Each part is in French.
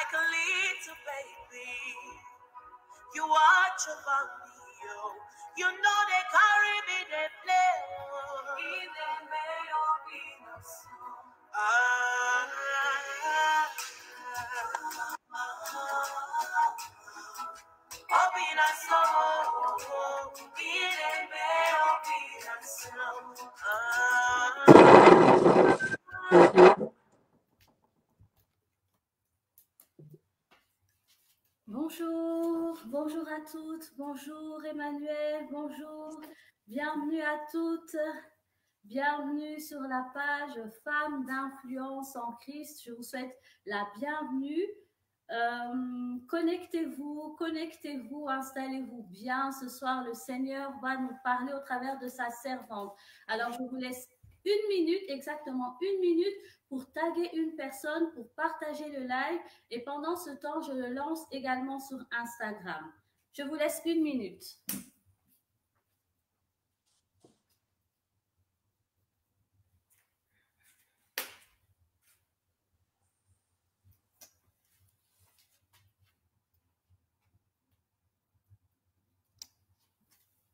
like a little baby. You watch over me, oh. You know they carry me, they play. Oh. In the may all be no song. Open us up, in the may open us up. Bonjour, bonjour à toutes, bonjour Emmanuel, bonjour, bienvenue à toutes, bienvenue sur la page Femmes d'influence en Christ. Je vous souhaite la bienvenue. Connectez-vous, installez-vous bien. Ce soir, le Seigneur va nous parler au travers de sa servante. Alors, je vous laisse exactement une minute pour taguer une personne, pour partager le live. Et pendant ce temps, je le lance également sur Instagram. Je vous laisse une minute.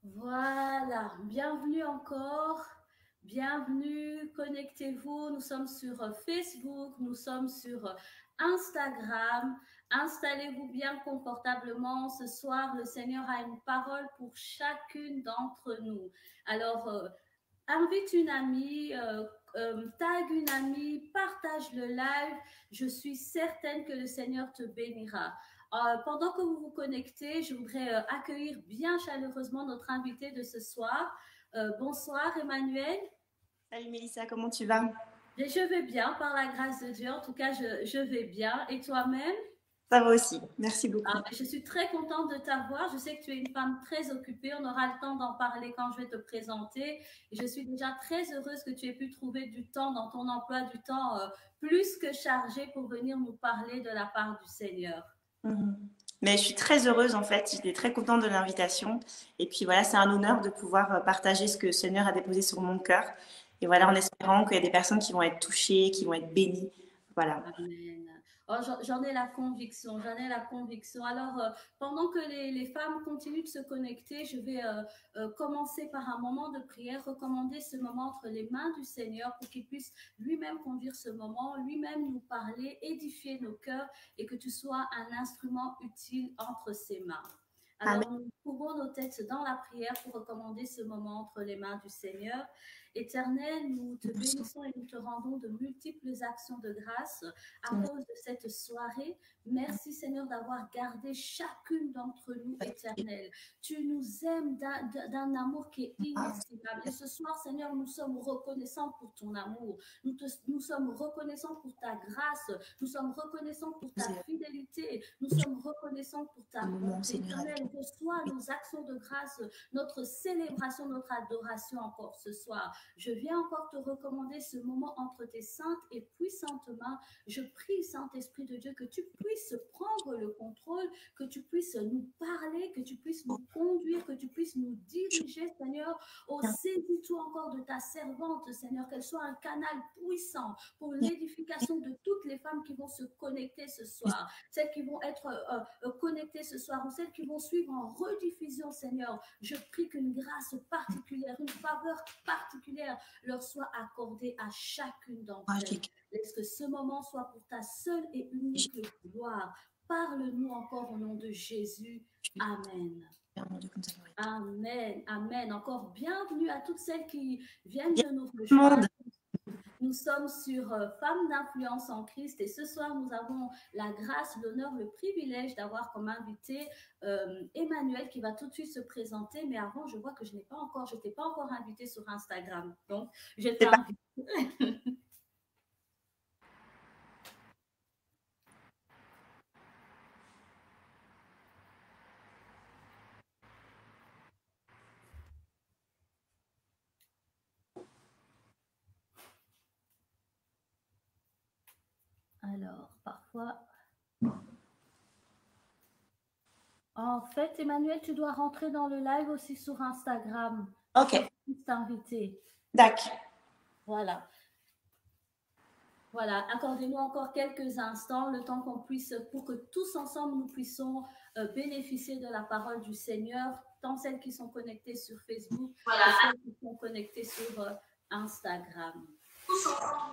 Voilà, bienvenue encore. Bienvenue, connectez-vous. Nous sommes sur Facebook, nous sommes sur Instagram. Installez-vous bien confortablement. Ce soir, le Seigneur a une parole pour chacune d'entre nous. Alors, invite une amie, tag une amie, partage le live. Je suis certaine que le Seigneur te bénira. Pendant que vous vous connectez, je voudrais accueillir bien chaleureusement notre invité de ce soir. Bonsoir Emmanuel. Salut Mélissa, comment tu vas? Je vais bien, par la grâce de Dieu. En tout cas, je vais bien. Et toi-même? Ça va aussi, merci beaucoup. Je suis très contente de t'avoir. Je sais que tu es une femme très occupée. On aura le temps d'en parler quand je vais te présenter. Et je suis déjà très heureuse que tu aies pu trouver du temps dans ton emploi du temps plus que chargé pour venir nous parler de la part du Seigneur. Mais je suis très heureuse en fait, j'étais très contente de l'invitation. Et puis voilà, c'est un honneur de pouvoir partager ce que le Seigneur a déposé sur mon cœur. Et voilà, en espérant qu'il y a des personnes qui vont être touchées, qui vont être bénies. Voilà. Amen. Oh, j'en ai la conviction, Alors, pendant que les femmes continuent de se connecter, je vais commencer par un moment de prière, recommander ce moment entre les mains du Seigneur pour qu'il puisse lui-même conduire ce moment, lui-même nous parler, édifier nos cœurs et que tu sois un instrument utile entre ses mains. Alors, nous couvrons nos têtes dans la prière pour recommander ce moment entre les mains du Seigneur. Éternel, nous te bénissons et nous te rendons de multiples actions de grâce à cause de cette soirée. Merci Seigneur d'avoir gardé chacune d'entre nous, Éternel. Tu nous aimes d'un amour qui est inestimable. Et ce soir, Seigneur, nous sommes reconnaissants pour ton amour. Nous sommes reconnaissants pour ta grâce. Nous sommes reconnaissants pour ta fidélité. Nous sommes reconnaissants pour ta bonté. Éternel, reçois nos actions de grâce, notre célébration, notre adoration encore ce soir. Je viens encore te recommander ce moment entre tes saintes et puissantes mains. Je prie, Saint-Esprit de Dieu, que tu puisses prendre le contrôle, que tu puisses nous parler, que tu puisses nous conduire, que tu puisses nous diriger, Seigneur. Oh, saisis-toi encore de ta servante, Seigneur, qu'elle soit un canal puissant pour l'édification de toutes les femmes qui vont se connecter ce soir, celles qui vont être connectées ce soir ou celles qui vont suivre en rediffusion, Seigneur. Je prie qu'une grâce particulière, une faveur particulière leur soit accordée à chacune d'entre elles. Laisse que ce moment soit pour ta seule et unique gloire. Parle-nous encore au nom de Jésus. Amen. Amen, amen. Encore bienvenue à toutes celles qui viennent de nous rejoindre. Nous sommes sur Femmes d'influence en Christ et ce soir, nous avons la grâce, l'honneur, le privilège d'avoir comme invité Emmanuel qui va tout de suite se présenter. Mais avant, je vois que je t'ai pas encore invité sur Instagram. Donc, je t'invite. Alors, parfois... En fait, Emmanuel, tu dois rentrer dans le live aussi sur Instagram. Ok. T'inviter. D'accord. Voilà. Voilà, accordez-nous encore quelques instants, le temps qu'on puisse, pour que tous ensemble nous puissions bénéficier de la parole du Seigneur, tant celles qui sont connectées sur Facebook que celles qui sont connectées sur Instagram.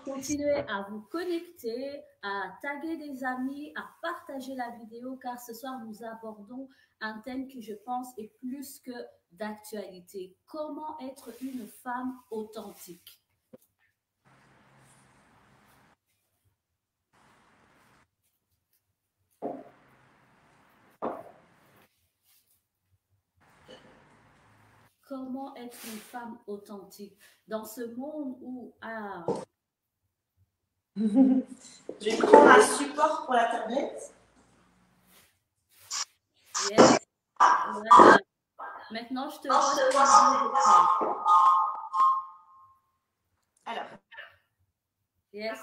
Continuez à vous connecter, à taguer des amis, à partager la vidéo, car ce soir nous abordons un thème qui, je pense, est plus que d'actualité. Comment être une femme authentique? Comment être une femme authentique dans ce monde où... Ah. Je vais prendre un support pour la tablette. Yes. Voilà. Maintenant, je te vois sur l'écran. Alors. Yes.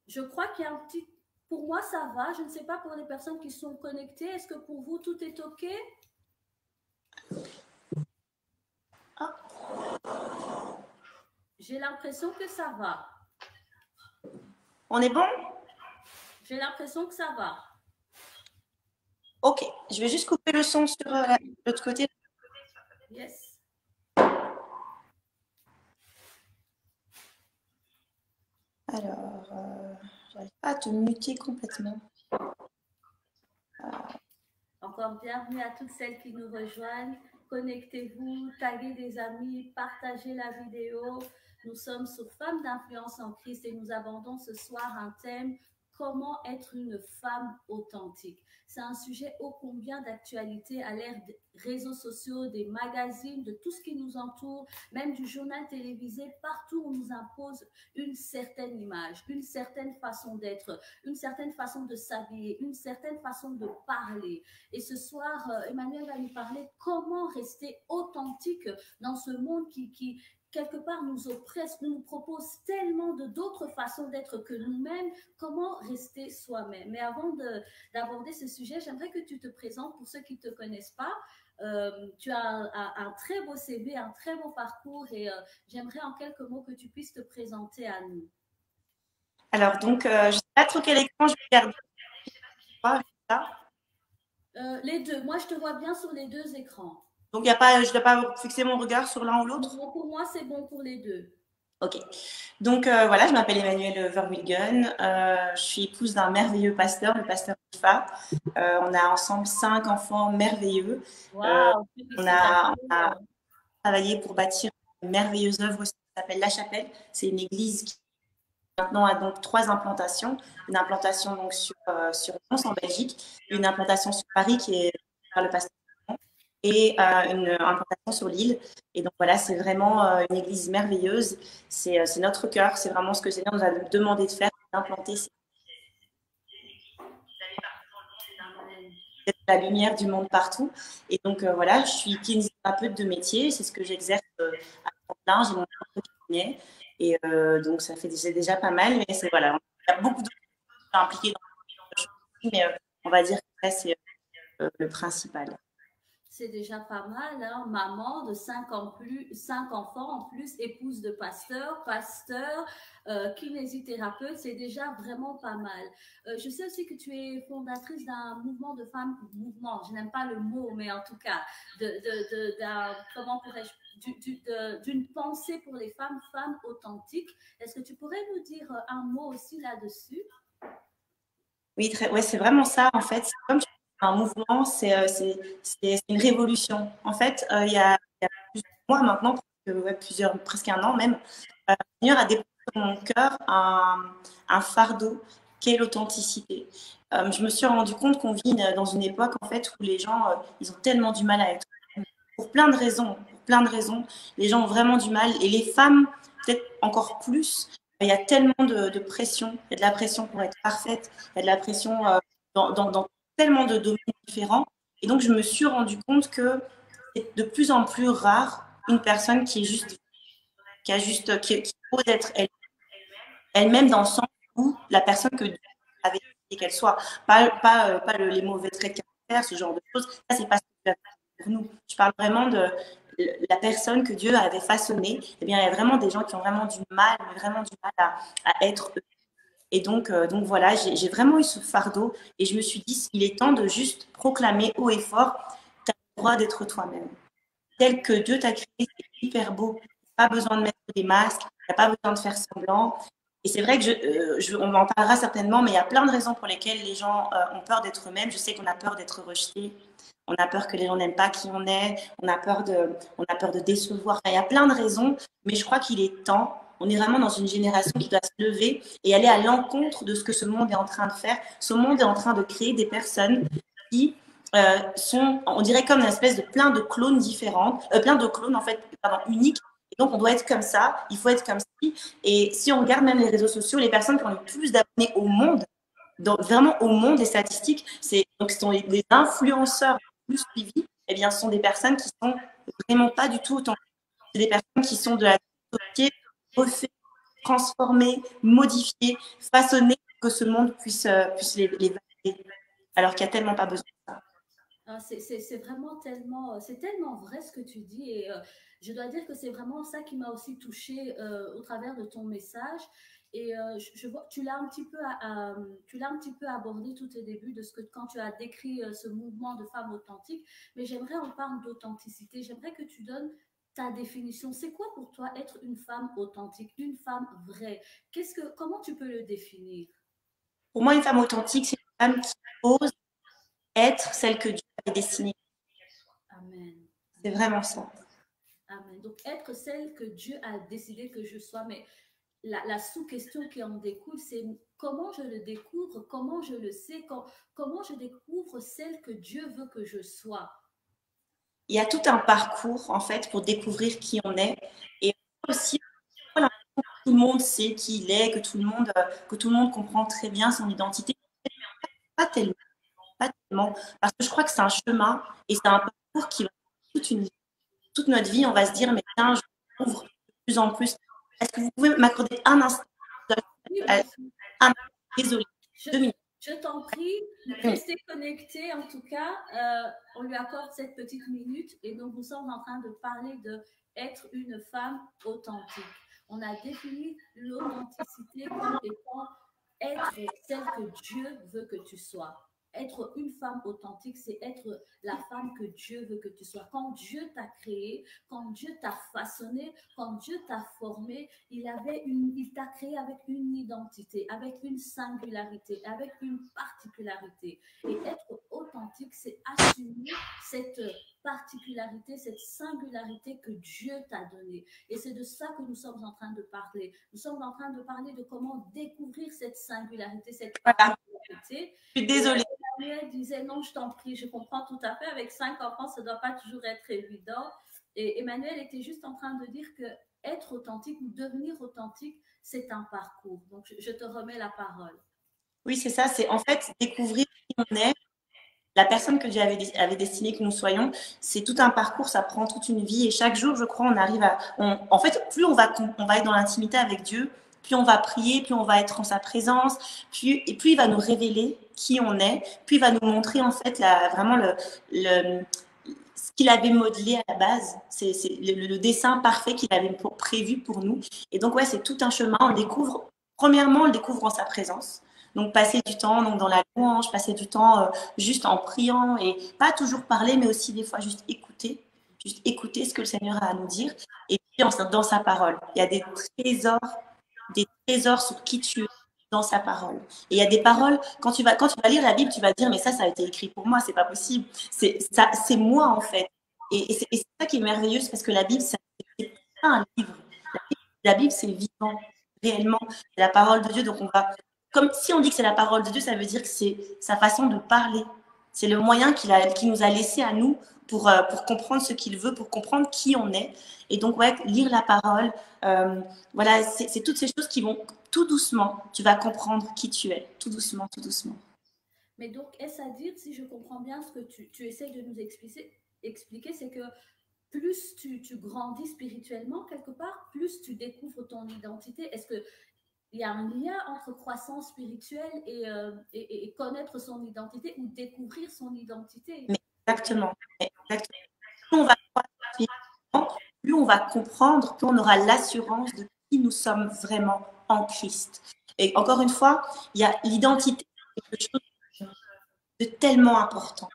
Je crois qu'il y a un petit... Pour moi, ça va. Je ne sais pas pour les personnes qui sont connectées. Est-ce que pour vous, tout est OK? J'ai l'impression que ça va. On est bon? J'ai l'impression que ça va. Ok, je vais juste couper le son sur l'autre côté. Yes. Alors, j'arrive pas à te muter complètement. Encore bienvenue à toutes celles qui nous rejoignent. Connectez-vous, taguez des amis, partagez la vidéo. Nous sommes sur Femmes d'influence en Christ et nous abordons ce soir un thème: comment être une femme authentique. C'est un sujet ô combien d'actualité à l'ère des réseaux sociaux, des magazines, de tout ce qui nous entoure, même du journal télévisé. Partout on nous impose une certaine image, une certaine façon d'être, une certaine façon de s'habiller, une certaine façon de parler. Et ce soir, Emmanuel va nous parler de comment rester authentique dans ce monde qui quelque part nous oppresse, nous propose tellement d'autres façons d'être que nous-mêmes. Comment rester soi-même? Mais avant d'aborder ce sujet, j'aimerais que tu te présentes pour ceux qui ne te connaissent pas. Tu as un très beau CV, un très beau parcours et j'aimerais en quelques mots que tu puisses te présenter à nous. Alors, donc, je ne sais pas trop quel écran je vais regarder. Les deux. Moi, je te vois bien sur les deux écrans. Donc, je ne dois pas fixer mon regard sur l'un ou l'autre? Pour moi, c'est bon pour les deux. Ok. Donc, voilà, je m'appelle Emmanuelle Verwilgen. Je suis épouse d'un merveilleux pasteur, le pasteur Ifa. On a ensemble 5 enfants merveilleux. Wow, on a travaillé pour bâtir une merveilleuse œuvre qui s'appelle La Chapelle. C'est une église qui maintenant a donc 3 implantations. Une implantation donc sur Mons en Belgique, une implantation sur Paris qui est par le pasteur et une implantation sur l'île. Et donc voilà, c'est vraiment une église merveilleuse. C'est notre cœur, c'est vraiment ce que le Seigneur nous a demandé de faire, d'implanter la lumière du monde partout. Et donc voilà, je suis kinésithérapeute de métier, c'est ce que j'exerce à temps plein, j'ai mon propre cabinet. Et donc ça fait déjà pas mal, mais c'est voilà, il y a beaucoup de choses impliquées dans le choses, mais on va dire que c'est le principal. C'est déjà pas mal, hein? Maman de 5 enfants en plus, épouse de pasteur, kinésithérapeute, c'est déjà vraiment pas mal. Je sais aussi que tu es fondatrice d'un mouvement de femmes, je n'aime pas le mot, mais en tout cas, comment pourrais-je, d'une pensée pour les femmes authentiques. Est-ce que tu pourrais nous dire un mot aussi là-dessus? Oui, ouais, c'est vraiment ça en fait. C'est comme un mouvement, c'est une révolution. En fait, il y a plusieurs mois maintenant, presque un an même, le Seigneur a déposé dans mon cœur un fardeau qu'est l'authenticité. Je me suis rendu compte qu'on vit dans une époque en fait où les gens ils ont tellement du mal à être pour plein de raisons, les gens ont vraiment du mal et les femmes peut-être encore plus. Il y a tellement de pression, il y a de la pression pour être parfaite, il y a de la pression dans tellement de domaines différents. Et donc, je me suis rendu compte que c'est de plus en plus rare une personne qui ose être elle-même dans le sens où la personne que Dieu avait dit qu'elle soit, pas les mauvais traits de caractère, ce genre de choses. Ça, c'est pas ce que Dieu a fait pour nous. Je parle vraiment de la personne que Dieu avait façonnée, eh bien, il y a vraiment des gens qui ont vraiment du mal, mais vraiment du mal à être eux. Et donc voilà, j'ai vraiment eu ce fardeau et je me suis dit, il est temps de juste proclamer haut et fort, tu as le droit d'être toi-même. Tel que Dieu t'a créé, c'est hyper beau. Pas besoin de mettre des masques, il n'y a pas besoin de faire semblant. Et c'est vrai que on en parlera certainement, mais il y a plein de raisons pour lesquelles les gens ont peur d'être eux-mêmes. Je sais qu'on a peur d'être rejeté, on a peur que les gens n'aiment pas qui on est, on a peur de décevoir. Enfin, il y a plein de raisons, mais je crois qu'il est temps. On est vraiment dans une génération qui doit se lever et aller à l'encontre de ce que ce monde est en train de faire. Ce monde est en train de créer des personnes qui sont, on dirait comme une espèce de plein de clones différents, plein de clones en fait, pardon, uniques. Et donc on doit être comme ça, il faut être comme ci. Et si on regarde même les réseaux sociaux, les personnes qui ont le plus d'abonnés au monde, donc vraiment au monde des statistiques, donc ce sont les influenceurs plus suivis, eh bien ce sont des personnes qui sont vraiment pas du tout autant. C'est des personnes qui sont de la société refait, transformées, modifiées, façonnées pour que ce monde puisse les valider. Alors qu'il n'y a tellement pas besoin de ça. C'est vraiment tellement, c'est tellement vrai ce que tu dis et je dois dire que c'est vraiment ça qui m'a aussi touchée au travers de ton message. Et je vois, tu l'as un petit peu, tu l'as un petit peu abordé tout au début de ce que quand tu as décrit ce mouvement de femmes authentiques. Mais j'aimerais on parle d'authenticité. J'aimerais que tu donnes ta définition. C'est quoi pour toi être une femme authentique, une femme vraie? Comment tu peux le définir? Pour moi, une femme authentique, c'est une femme qui ose être celle que Dieu avait destinée. Amen. C'est vraiment ça. Amen. Donc, être celle que Dieu a décidé que je sois. Mais la sous-question qui en découle, c'est comment je le découvre, comment je le sais, comment je découvre celle que Dieu veut que je sois. Il y a tout un parcours, en fait, pour découvrir qui on est. Et aussi, voilà, tout le monde sait qui il est, que tout le monde comprend très bien son identité. Pas tellement, pas tellement. Parce que je crois que c'est un chemin et c'est un parcours qui va toute notre vie, on va se dire, mais tiens, je découvre de plus en plus. Est-ce que vous pouvez m'accorder un instant? Oui, bien sûr. Désolée, 2 minutes. Je t'en prie, restez connectés. En tout cas, on lui accorde cette petite minute et donc nous sommes en train de parler de être une femme authentique. On a défini l'authenticité comme étant être celle que Dieu veut que tu sois. Être une femme authentique, c'est être la femme que Dieu veut que tu sois. Quand Dieu t'a créé, quand Dieu t'a façonné, quand Dieu t'a formé, il t'a créé avec une identité, avec une singularité, avec une particularité. Et être authentique, c'est assumer cette particularité, cette singularité que Dieu t'a donnée. Et c'est de ça que nous sommes en train de parler. Nous sommes en train de parler de comment découvrir cette singularité, cette particularité. Je suis désolée. Emmanuel disait non, je t'en prie, je comprends tout à fait. Avec 5 enfants, ça ne doit pas toujours être évident. Et Emmanuel était juste en train de dire que être authentique ou devenir authentique, c'est un parcours. Donc, je te remets la parole. Oui, c'est ça. C'est en fait découvrir qui on est. La personne que Dieu avait destinée que nous soyons, c'est tout un parcours, ça prend toute une vie. Et chaque jour, je crois, on arrive en fait, plus on va être dans l'intimité avec Dieu, plus on va prier, plus on va être en sa présence, et plus il va nous révéler qui on est, puis il va nous montrer en fait vraiment ce qu'il avait modelé à la base. C'est le dessin parfait qu'il avait prévu pour nous. Et donc, ouais, c'est tout un chemin. Premièrement, on le découvre en sa présence. Donc, passer du temps dans la louange, passer du temps juste en priant et pas toujours parler, mais aussi des fois juste écouter ce que le Seigneur a à nous dire. Et puis, dans sa parole, il y a des trésors sur qui tu es dans sa parole. Et il y a des paroles, quand tu vas lire la Bible, tu vas dire, mais ça a été écrit pour moi, c'est pas possible. C'est moi, en fait. Et c'est ça qui est merveilleux, parce que la Bible, c'est pas un livre. La Bible, c'est vivant, réellement. C'est la parole de Dieu. Donc, comme si on dit que c'est la parole de Dieu, ça veut dire que c'est sa façon de parler. C'est le moyen qu'il nous a laissé à nous pour comprendre ce qu'il veut, pour comprendre qui on est. Et donc, ouais, lire la parole, voilà, c'est toutes ces choses qui vont tout doucement, tu vas comprendre qui tu es, tout doucement, tout doucement. Mais donc, est-ce à dire, si je comprends bien ce que tu essayes de nous expliquer, c'est que plus tu grandis spirituellement quelque part, plus tu découvres ton identité. Est-ce qu'il y a un lien entre croissance spirituelle et connaître son identité ou découvrir son identité? Mais exactement. Plus on va croître plus on va comprendre, plus on aura l'assurance de qui nous sommes vraiment en Christ. Et encore une fois, il y a l'identité, quelque chose de tellement important.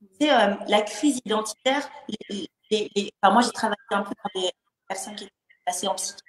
Tu sais, la crise identitaire, enfin, moi j'ai travaillé un peu dans des personnes qui étaient passées en psychiatrie.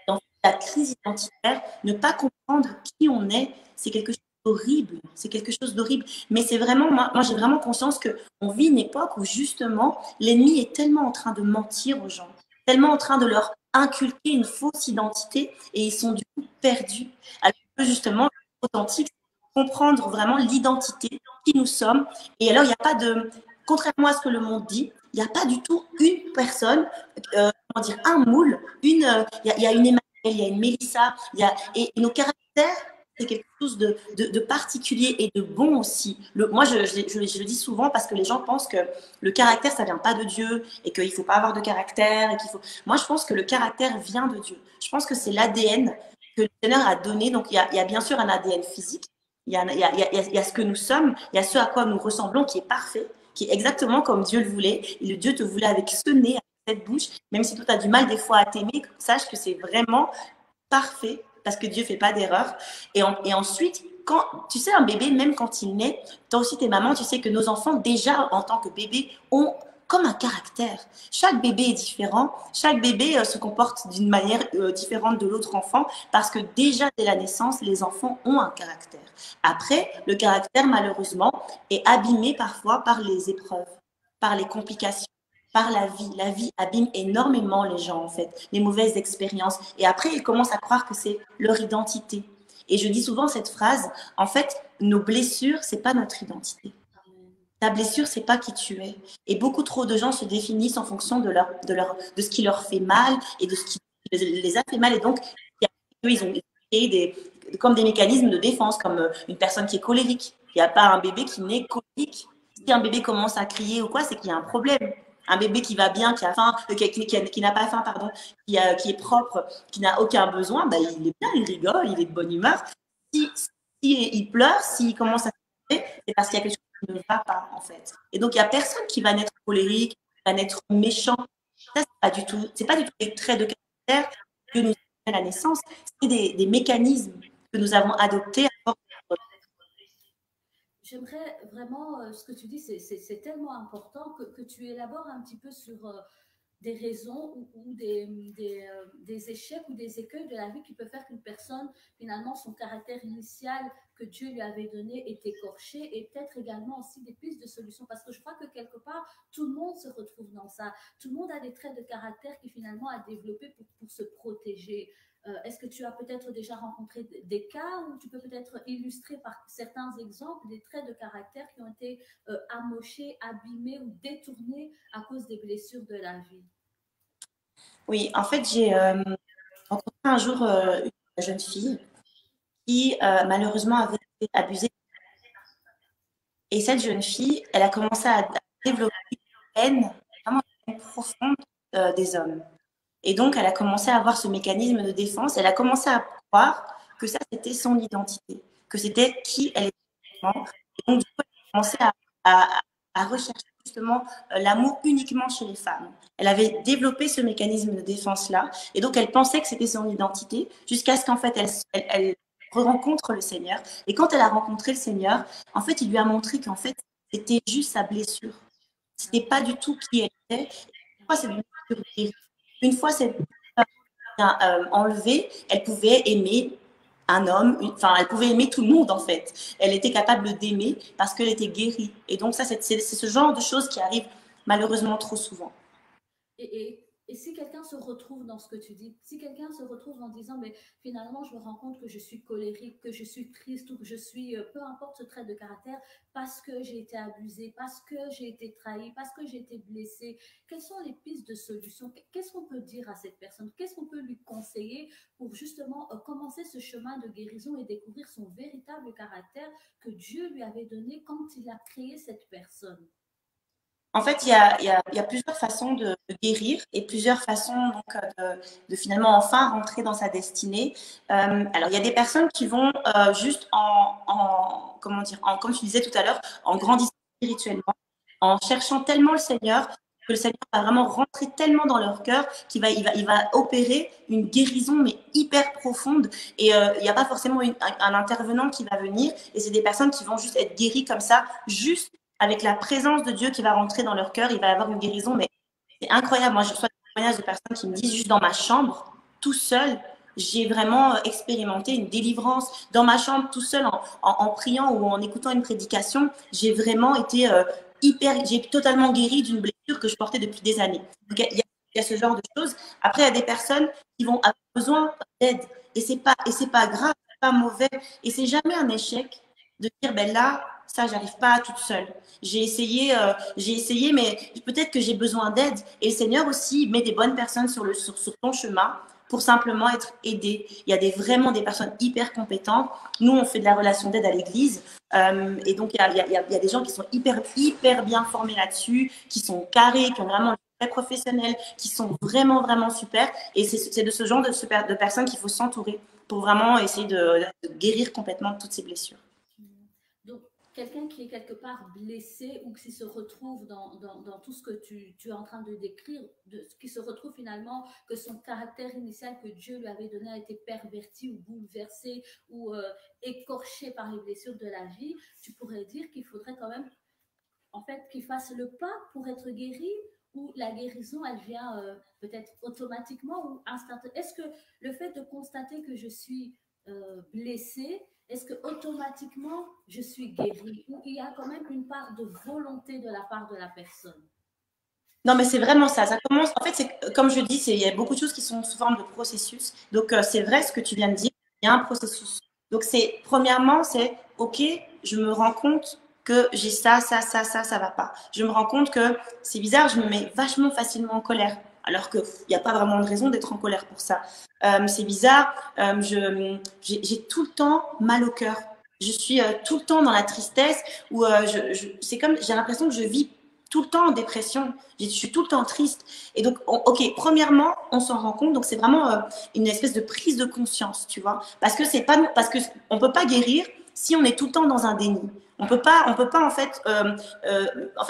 En fait, la crise identitaire, ne pas comprendre qui on est, c'est quelque chose d'horrible. C'est quelque chose d'horrible. Mais c'est vraiment, moi j'ai vraiment conscience qu'on vit une époque où justement l'ennemi est tellement en train de mentir aux gens, tellement en train de leur inculquer une fausse identité et ils sont du coup perdus. Alors que justement, authentique, c'est comprendre vraiment l'identité, qui nous sommes. Et alors, il n'y a pas de, contrairement à ce que le monde dit, il n'y a pas du tout une personne, comment dire, un moule, il y a une Emmanuel, il y a une Mélissa, et nos caractères, c'est quelque chose de particulier et de bon aussi. Moi, je le dis souvent parce que les gens pensent que le caractère, ça vient pas de Dieu et qu'il faut pas avoir de caractère. Moi, je pense que le caractère vient de Dieu. Je pense que c'est l'ADN que le Seigneur a donné. Donc, il y a bien sûr un ADN physique. Il y a ce que nous sommes, il y a ce à quoi nous ressemblons qui est parfait, qui est exactement comme Dieu le voulait. Et Dieu te voulait avec ce nez, avec cette bouche. Même si toi, tu as du mal des fois à t'aimer, sache que c'est vraiment parfait parce que Dieu fait pas d'erreur. Et ensuite, quand, tu sais, un bébé, même quand il naît, toi aussi, tes mamans, tu sais que nos enfants, déjà en tant que bébé, ont comme un caractère. Chaque bébé est différent. Chaque bébé se comporte d'une manière différente de l'autre enfant parce que déjà dès la naissance, les enfants ont un caractère. Après, le caractère, malheureusement, est abîmé parfois par les épreuves, par les complications, par la vie. La vie abîme énormément les gens, en fait, les mauvaises expériences. Et après, ils commencent à croire que c'est leur identité. Et je dis souvent cette phrase, en fait, nos blessures, c'est pas notre identité. Ta blessure, c'est pas qui tu es. Et beaucoup trop de gens se définissent en fonction de ce qui leur fait mal et de ce qui les a fait mal. Et donc, ils ont créé comme des mécanismes de défense, comme une personne qui est colérique. Il n'y a pas un bébé qui naît colérique. Si un bébé commence à crier ou quoi, c'est qu'il y a un problème. Un bébé qui va bien, qui a faim, qui n'a pas faim, pardon, qui est propre, qui n'a aucun besoin, bah, il est bien, il rigole, il est de bonne humeur. Si il pleure, s'il commence à pleurer, c'est parce qu'il y a quelque chose qui ne va pas, en fait. Et donc, il n'y a personne qui va naître colérique, qui va naître méchant. Ça, c'est pas du tout des traits de caractère que nous avons à la naissance. C'est des mécanismes que nous avons adoptés à force. J'aimerais vraiment, ce que tu dis, c'est tellement important que tu élabores un petit peu sur des raisons ou des échecs ou des écueils de la vie qui peuvent faire qu'une personne, finalement, son caractère initial que Dieu lui avait donné est écorché et peut-être également aussi des pistes de solutions. Parce que je crois que quelque part, tout le monde se retrouve dans ça. Tout le monde a des traits de caractère qui finalement a développé pour se protéger. Est-ce que tu as peut-être déjà rencontré des cas où tu peux peut-être illustrer par certains exemples des traits de caractère qui ont été amochés, abîmés ou détournés à cause des blessures de la vie? Oui, en fait, j'ai rencontré un jour une jeune fille qui malheureusement avait été abusée. Et cette jeune fille, elle a commencé à développer une haine, vraiment une haine profonde des hommes. Et donc, elle a commencé à avoir ce mécanisme de défense. Elle a commencé à croire que ça, c'était son identité, que c'était qui elle était vraiment. Et donc, du coup, elle a commencé à rechercher justement l'amour uniquement chez les femmes. Elle avait développé ce mécanisme de défense-là. Et donc, elle pensait que c'était son identité jusqu'à ce qu'en fait, elle rencontre le Seigneur. Et quand elle a rencontré le Seigneur, en fait, il lui a montré qu'en fait, c'était juste sa blessure. C'était pas du tout qui elle était. Une fois, c'est une blessure guérie. Une fois, c'est enlevée, elle pouvait aimer un homme, enfin, elle pouvait aimer tout le monde en fait. Elle était capable d'aimer parce qu'elle était guérie. Et donc, ça, c'est ce genre de choses qui arrivent malheureusement trop souvent. Et si quelqu'un se retrouve dans ce que tu dis, si quelqu'un se retrouve en disant, mais finalement, je me rends compte que je suis colérique, que je suis triste ou que je suis, peu importe ce trait de caractère, parce que j'ai été abusée, parce que j'ai été trahie, parce que j'ai été blessée, quelles sont les pistes de solution? Qu'est-ce qu'on peut dire à cette personne? Qu'est-ce qu'on peut lui conseiller pour justement commencer ce chemin de guérison et découvrir son véritable caractère que Dieu lui avait donné quand il a créé cette personne? En fait, il y a plusieurs façons de guérir et plusieurs façons donc, de finalement enfin rentrer dans sa destinée. Alors, il y a des personnes qui vont juste comment dire, comme tu disais tout à l'heure, en grandissant spirituellement, en cherchant tellement le Seigneur que le Seigneur va vraiment rentrer tellement dans leur cœur il va opérer une guérison, mais hyper profonde. Et il n'y a pas forcément un intervenant qui va venir, et c'est des personnes qui vont juste être guéries comme ça, juste avec la présence de Dieu qui va rentrer dans leur cœur. Il va y avoir une guérison, mais c'est incroyable. Moi, je reçois des témoignages de personnes qui me disent, juste dans ma chambre, tout seul, j'ai vraiment expérimenté une délivrance. Dans ma chambre, tout seul, en priant ou en écoutant une prédication, j'ai vraiment été j'ai totalement guéri d'une blessure que je portais depuis des années. Donc, il y a ce genre de choses. Après, il y a des personnes qui vont avoir besoin d'aide. Et c'est pas grave, c'est pas mauvais. Et c'est jamais un échec de dire, ben là, ça, j'arrive pas toute seule. J'ai essayé, mais peut-être que j'ai besoin d'aide. Et le Seigneur aussi met des bonnes personnes sur ton chemin pour simplement être aidé. Il y a vraiment des personnes hyper compétentes. Nous, on fait de la relation d'aide à l'église. Et donc, il y a des gens qui sont hyper bien formés là-dessus, qui sont carrés, qui ont vraiment très professionnels, qui sont vraiment super. Et c'est de ce genre de personnes qu'il faut s'entourer pour vraiment essayer de guérir complètement toutes ces blessures. Donc, quelqu'un qui est quelque part blessé ou qui se retrouve dans tout ce que tu es en train de décrire, qui se retrouve finalement que son caractère initial que Dieu lui avait donné a été perverti ou bouleversé ou écorché par les blessures de la vie, tu pourrais dire qu'il faudrait quand même, en fait, qu'il fasse le pas pour être guéri, ou la guérison, elle vient peut-être automatiquement ou instantanément. Est-ce que le fait de constater que je suis blessée, est-ce que automatiquement je suis guérie, ou il y a quand même une part de volonté de la part de la personne? Non, mais c'est vraiment ça. Ça commence. En fait, c'est comme je dis, il y a beaucoup de choses qui sont sous forme de processus. Donc, c'est vrai ce que tu viens de dire. Il y a un processus. Donc, premièrement, c'est OK. Je me rends compte que j'ai ça va pas. Je me rends compte que c'est bizarre. Je me mets vachement facilement en colère, alors qu'il n'y a pas vraiment de raison d'être en colère pour ça. C'est bizarre. J'ai tout le temps mal au cœur. Je suis tout le temps dans la tristesse. Ou c'est comme j'ai l'impression que je vis tout le temps en dépression, je suis tout le temps triste. Et donc, OK, premièrement, on s'en rend compte. Donc, c'est vraiment une espèce de prise de conscience, tu vois. Parce que on peut pas guérir si on est tout le temps dans un déni. On peut pas en fait,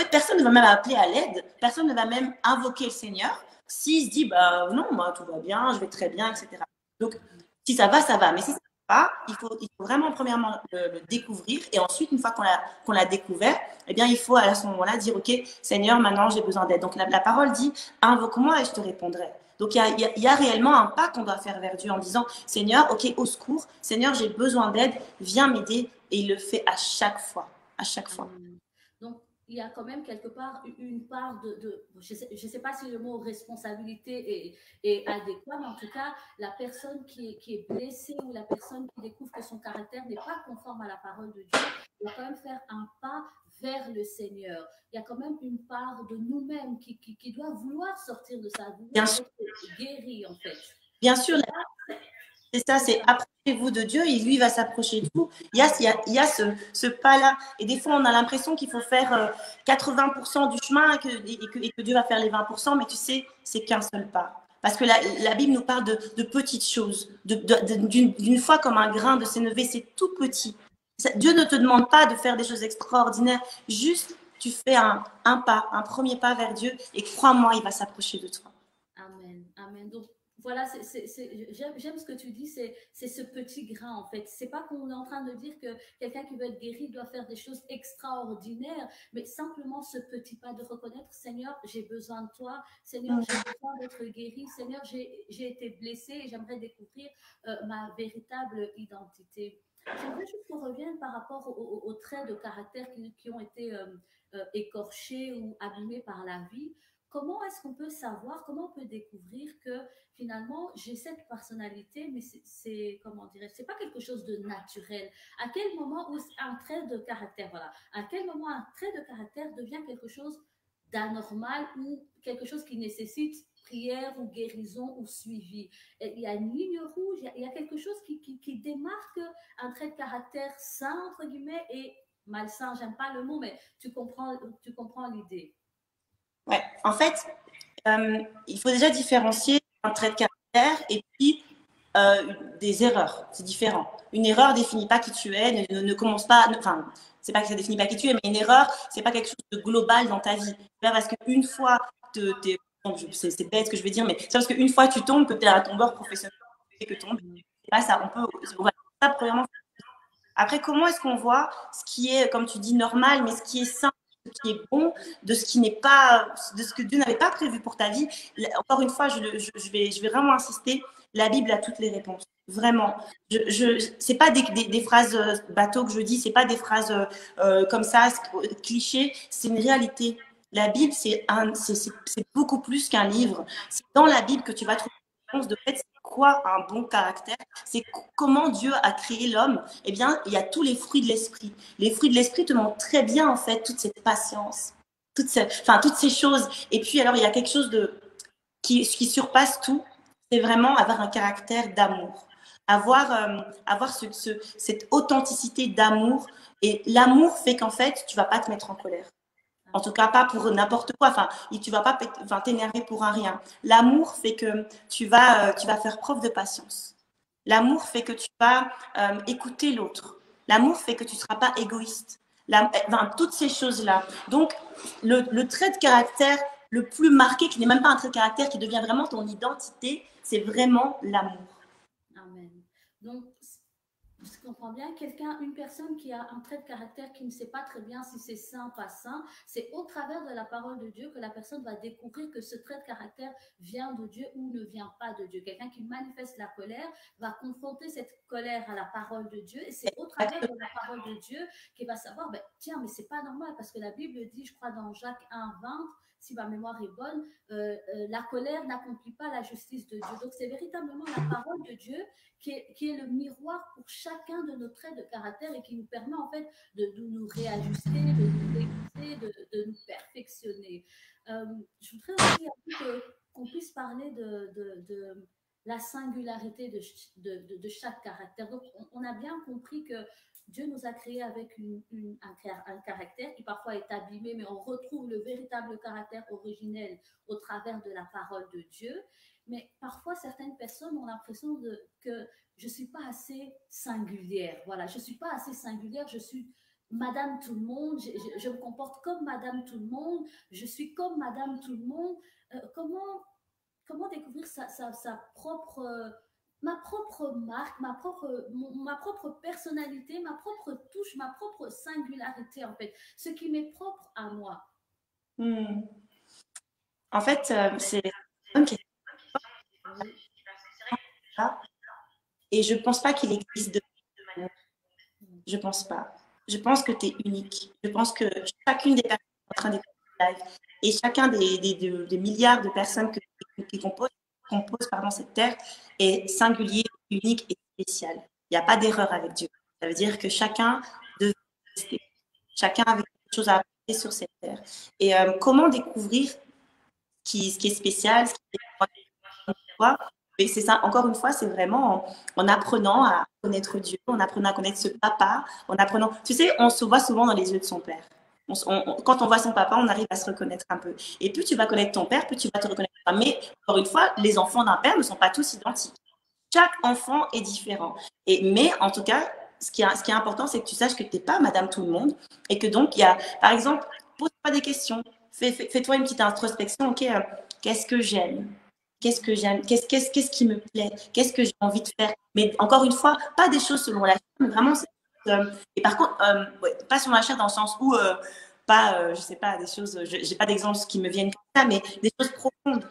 personne ne va même appeler à l'aide. Personne ne va même invoquer le Seigneur s'il se dit, bah non, moi, tout va bien, je vais très bien, etc. Donc, si ça va, ça va. Mais si ça va pas, il faut vraiment premièrement le découvrir, et ensuite, une fois qu'on l'a découvert, eh bien, il faut à ce moment-là dire, OK, Seigneur, maintenant, j'ai besoin d'aide. Donc, la parole dit, invoque-moi et je te répondrai. Donc, il y a réellement un pas qu'on doit faire vers Dieu en disant, Seigneur, OK, au secours, Seigneur, j'ai besoin d'aide, viens m'aider. Et il le fait à chaque fois, à chaque fois. Donc, il y a quand même quelque part une part je sais pas si le mot responsabilité est adéquat, mais en tout cas, la personne qui est blessée, ou la personne qui découvre que son caractère n'est pas conforme à la parole de Dieu, doit quand même faire un pas vers le Seigneur. Il y a quand même une part de nous-mêmes qui doit vouloir sortir de ça, vouloir être guéri, en fait. Bien sûr, c'est ça, c'est approchez-vous de Dieu et lui va s'approcher de vous. Il y a ce pas-là. Et des fois, on a l'impression qu'il faut faire 80% du chemin et que Dieu va faire les 20%, mais tu sais, c'est qu'un seul pas. Parce que la Bible nous parle de petites choses, d'une foi comme un grain de sénévé, c'est tout petit. Dieu ne te demande pas de faire des choses extraordinaires, juste tu fais un pas, un premier pas vers Dieu, et crois-moi, il va s'approcher de toi. Amen, amen. Donc, voilà, j'aime ce que tu dis, c'est ce petit grain, en fait. C'est pas qu'on est en train de dire que quelqu'un qui veut être guéri doit faire des choses extraordinaires, mais simplement ce petit pas de reconnaître, Seigneur, j'ai besoin de toi, Seigneur, j'ai besoin d'être guéri, Seigneur, j'ai été blessée et j'aimerais découvrir ma véritable identité. J'aimerais juste qu'on revienne par rapport aux traits de caractère qui ont été écorchés ou abîmés par la vie. Comment est-ce qu'on peut savoir, comment on peut découvrir que finalement j'ai cette personnalité, mais comment dirais-je, c'est pas quelque chose de naturel. À quel moment où un trait de caractère, voilà, à quel moment un trait de caractère devient quelque chose d'anormal ou quelque chose qui nécessite prière ou guérison ou suivi? Il y a une ligne rouge, il y a quelque chose qui démarque un trait de caractère sain, entre guillemets, et malsain, j'aime pas le mot, mais tu comprends l'idée. Ouais, en fait, il faut déjà différencier un trait de caractère et puis des erreurs. C'est différent. Une erreur définit pas qui tu es, ne commence pas. Enfin, c'est pas que ça définit pas qui tu es, mais une erreur, c'est pas quelque chose de global dans ta vie. C'est pas parce qu'une fois c'est bête ce que je vais dire, mais c'est parce qu'une fois tu tombes que tu es un tombeur professionnel et que tombe. C'est pas ça. On peut, voilà, ça, premièrement. Après, comment est-ce qu'on voit ce qui est, comme tu dis, normal, mais ce qui est sain, ce qui est bon, de ce qui n'est pas, de ce que Dieu n'avait pas prévu pour ta vie. Encore une fois, je vais vraiment insister. La Bible a toutes les réponses. Vraiment. C'est pas des phrases bateau que je dis, c'est pas des phrases comme ça, clichés. C'est une réalité. La Bible, c'est beaucoup plus qu'un livre. C'est dans la Bible que tu vas trouver les réponses de fait, c'est quoi un bon caractère, c'est comment Dieu a créé l'homme. Eh bien, il y a tous les fruits de l'esprit. Les fruits de l'esprit te montrent très bien, en fait, toute cette patience, toutes ces choses. Et puis, alors, il y a quelque chose qui surpasse tout, c'est vraiment avoir un caractère d'amour. Avoir cette authenticité d'amour. Et l'amour fait qu'en fait, tu vas pas te mettre en colère. En tout cas, pas pour n'importe quoi. Enfin, tu vas pas t'énerver pour un rien. L'amour fait que tu vas faire preuve de patience. L'amour fait que tu vas écouter l'autre. L'amour fait que tu ne seras pas égoïste. Toutes ces choses-là. Donc, le trait de caractère le plus marqué, qui n'est même pas un trait de caractère, qui devient vraiment ton identité, c'est vraiment l'amour. Amen. Donc, je comprends bien, une personne qui a un trait de caractère qui ne sait pas très bien si c'est sain ou pas sain, c'est au travers de la parole de Dieu que la personne va découvrir que ce trait de caractère vient de Dieu ou ne vient pas de Dieu. Quelqu'un qui manifeste la colère va confronter cette colère à la parole de Dieu et c'est au travers de la parole de Dieu qu'il va savoir, ben, tiens, mais c'est pas normal parce que la Bible dit, je crois dans Jacques 1:20, si ma mémoire est bonne, la colère n'accomplit pas la justice de Dieu. Donc c'est véritablement la parole de Dieu qui est le miroir pour chacun de nos traits de caractère et qui nous permet en fait de nous réajuster, de nous aiguiser, de nous perfectionner. Je voudrais aussi qu'on puisse parler de la singularité de chaque caractère. Donc, on a bien compris que Dieu nous a créés avec un caractère qui parfois est abîmé, mais on retrouve le véritable caractère originel au travers de la parole de Dieu. Mais parfois, certaines personnes ont l'impression que je ne suis pas assez singulière. Voilà, je ne suis pas assez singulière, je suis Madame Tout le Monde, je me comporte comme Madame Tout le Monde, je suis comme Madame Tout le Monde. Comment découvrir ma propre marque, ma propre personnalité, ma propre touche, ma propre singularité, en fait, ce qui m'est propre à moi. En fait, c'est une question. Et je ne pense pas qu'il existe de manière. Je ne pense pas. Je pense que tu es unique. Je pense que chacune des personnes qui est en train d'écouter le live et chacun des milliards de personnes qui composent cette terre est singulier, unique et spécial. Il n'y a pas d'erreur avec Dieu. Ça veut dire que chacun devait exister. Chacun avait quelque chose à apporter sur cette terre. Et comment découvrir ce qui est spécial, ce qui est quoi. Et c'est ça, encore une fois, c'est vraiment en apprenant à connaître Dieu, en apprenant à connaître ce papa, en apprenant. Tu sais, on se voit souvent dans les yeux de son père. Quand on voit son papa, on arrive à se reconnaître un peu. Et plus tu vas connaître ton père, plus tu vas te reconnaître. Mais encore une fois, les enfants d'un père ne sont pas tous identiques. Chaque enfant est différent. Mais en tout cas, ce qui est important, c'est que tu saches que tu n'es pas Madame Tout le Monde. Et que donc, il y a, par exemple, pose-toi des questions. Fais-toi une petite introspection. OK, qu'est-ce que j'aime? Qu'est-ce que j'aime? Qu'est-ce qui me plaît? Qu'est-ce que j'ai envie de faire? Mais encore une fois, pas des choses selon la chair, mais vraiment. Et par contre, pas selon la chair dans le sens où, je sais pas, des choses, j'ai pas d'exemples qui me viennent comme ça, mais des choses profondes.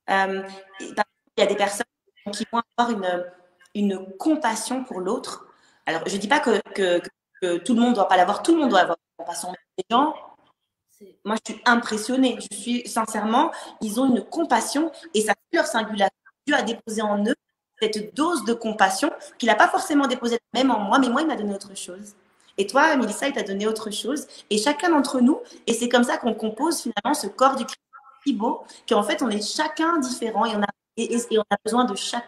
Il y a des personnes qui vont avoir une compassion pour l'autre. Alors, je dis pas que tout le monde doit pas l'avoir, tout le monde doit avoir une compassion. Les gens, moi, je suis impressionnée. Je suis sincèrement, ils ont une compassion et ça fait leur singularité. Dieu a déposé en eux cette dose de compassion qu'il n'a pas forcément déposée même en moi, mais moi, il m'a donné autre chose. Et toi, Mélissa, il t'a donné autre chose. Et chacun d'entre nous, et c'est comme ça qu'on compose finalement ce corps du Christ si beau, qu'en fait, on est chacun différent et on a besoin de chacun.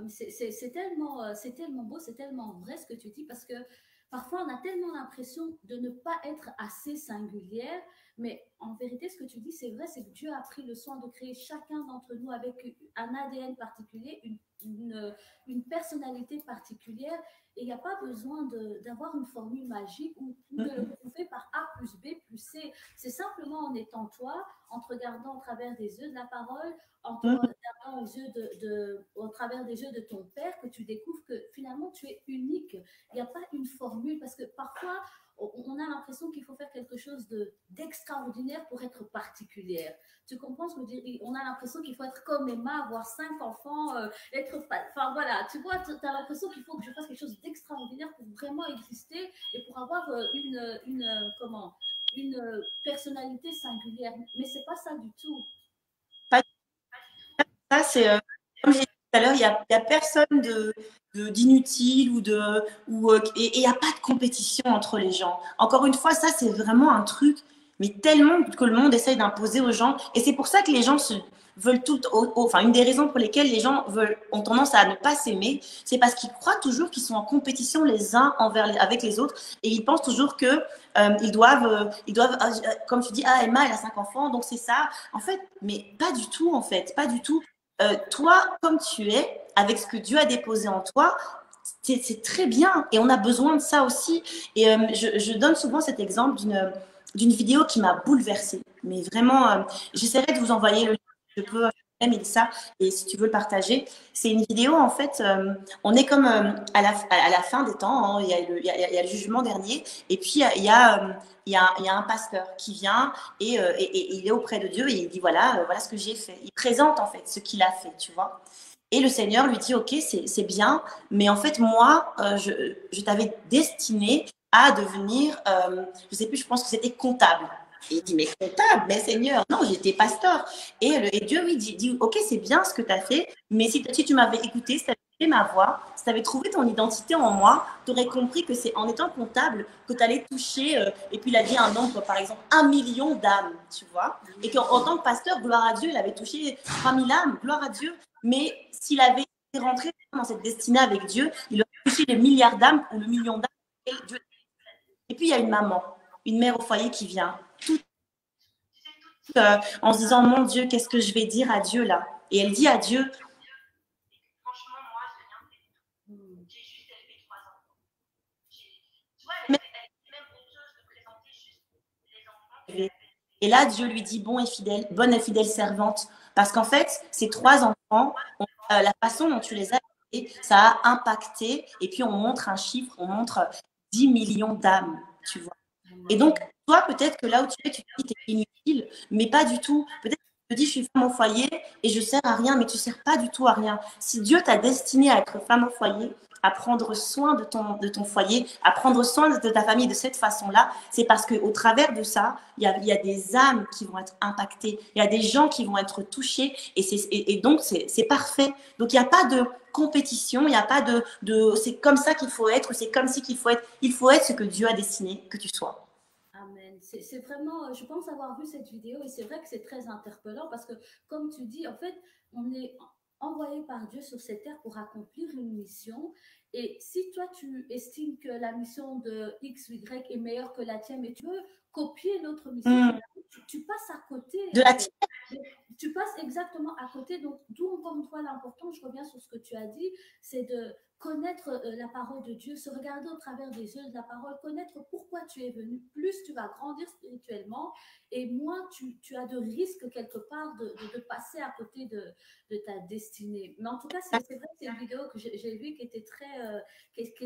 C'est tellement beau, c'est tellement vrai ce que tu dis, parce que parfois on a tellement l'impression de ne pas être assez singulière, mais en vérité ce que tu dis c'est vrai, c'est que Dieu a pris le soin de créer chacun d'entre nous avec un ADN particulier, une une personnalité particulière et il n'y a pas besoin d'avoir une formule magique ou de le prouver par A plus B plus C. C'est simplement en étant toi, en te regardant au travers des yeux de la parole, en te regardant au travers des yeux de ton père, que tu découvres que finalement tu es unique. Il n'y a pas une formule parce que parfois on a l'impression qu'il faut faire quelque chose d'extraordinaire pour être particulière. Tu comprends ce que je veux dire? On a l'impression qu'il faut être comme Emma, avoir 5 enfants, enfin voilà, tu vois, tu as l'impression qu'il faut que je fasse quelque chose d'extraordinaire pour vraiment exister et pour avoir une personnalité singulière. Mais c'est pas ça du tout. Ça, c'est comme j'ai dit tout à l'heure, il y a personne d'inutile et il n'y a pas de compétition entre les gens. Encore une fois, ça, c'est vraiment un truc, mais tellement que le monde essaye d'imposer aux gens. Et c'est pour ça que les gens veulent enfin, une des raisons pour lesquelles les gens ont tendance à ne pas s'aimer, c'est parce qu'ils croient toujours qu'ils sont en compétition les uns avec les autres et ils pensent toujours que ils doivent, comme tu dis, ah, Emma, elle a 5 enfants, donc c'est ça. En fait, mais pas du tout, en fait, pas du tout. Toi, comme tu es, avec ce que Dieu a déposé en toi, c'est très bien et on a besoin de ça aussi. Et je donne souvent cet exemple d'une vidéo qui m'a bouleversée. Mais vraiment, j'essaierai de vous envoyer le lien. Je peux aimer ça et si tu veux le partager. C'est une vidéo, en fait, on est comme à la fin des temps, hein, il y a le jugement dernier et puis il y a un pasteur qui vient et il est auprès de Dieu et il dit voilà ce que j'ai fait. Il présente en fait ce qu'il a fait, tu vois. Et le Seigneur lui dit, ok, c'est bien, mais en fait, moi, je t'avais destiné à devenir, je sais plus, je pense que c'était comptable. Et il dit, mais comptable, mais Seigneur, non, j'étais pasteur. Et Dieu lui dit, ok, c'est bien ce que tu as fait, mais si tu m'avais écouté, si tu avais fait ma voix, si tu avais trouvé ton identité en moi, tu aurais compris que c'est en étant comptable que tu allais toucher, et puis il a dit un nombre, par exemple, 1 million d'âmes, tu vois. Et qu'en tant que pasteur, gloire à Dieu, il avait touché 3000 âmes, gloire à Dieu. Mais s'il avait été rentré dans cette destinée avec Dieu, il aurait touché les milliards d'âmes ou le million d'âmes. Et puis il y a une maman, une mère au foyer qui vient, en se disant, mon Dieu, qu'est-ce que je vais dire à Dieu là? Et elle dit à Dieu, franchement, moi, je n'ai rien fait du tout. J'ai juste élevé 3 enfants. Tu vois, elle est même honteuse de présenter juste les enfants. Et là, Dieu lui dit, bonne et fidèle servante. Parce qu'en fait, ces 3 enfants, la façon dont tu les as élevés, ça a impacté. Et puis, on montre un chiffre, on montre 10 millions d'âmes, tu vois. Et donc, toi, peut-être que là où tu es, tu te dis, tu es inutile, mais pas du tout. Peut-être que tu te dis, je suis femme au foyer et je sers à rien, mais tu ne sers pas du tout à rien. Si Dieu t'a destiné à être femme au foyer, à prendre soin de ton foyer, à prendre soin de ta famille de cette façon-là, c'est parce qu'au travers de ça, il y a des âmes qui vont être impactées, il y a des gens qui vont être touchés, et donc c'est parfait. Donc il n'y a pas de compétition, il n'y a pas c'est comme ça qu'il faut être, ou c'est comme ci qu'il faut être. Il faut être ce que Dieu a destiné que tu sois. Amen. C'est vraiment, je pense avoir vu cette vidéo et c'est vrai que c'est très interpellant parce que, comme tu dis, en fait, on est envoyé par Dieu sur cette terre pour accomplir une mission. Et si toi, tu estimes que la mission de X, Y est meilleure que la tienne, mais tu veux copier l'autre mission, tu passes à côté. De la tienne. Tu passes exactement à côté. Donc, d'où encore une fois l'important, je reviens sur ce que tu as dit, c'est de connaître la parole de Dieu, se regarder au travers des yeux de la parole, connaître pourquoi tu es venu. Plus tu vas grandir spirituellement et moins tu as de risques quelque part de passer à côté de ta destinée. Mais en tout cas, c'est vrai que c'est une vidéo que j'ai vue qui était très,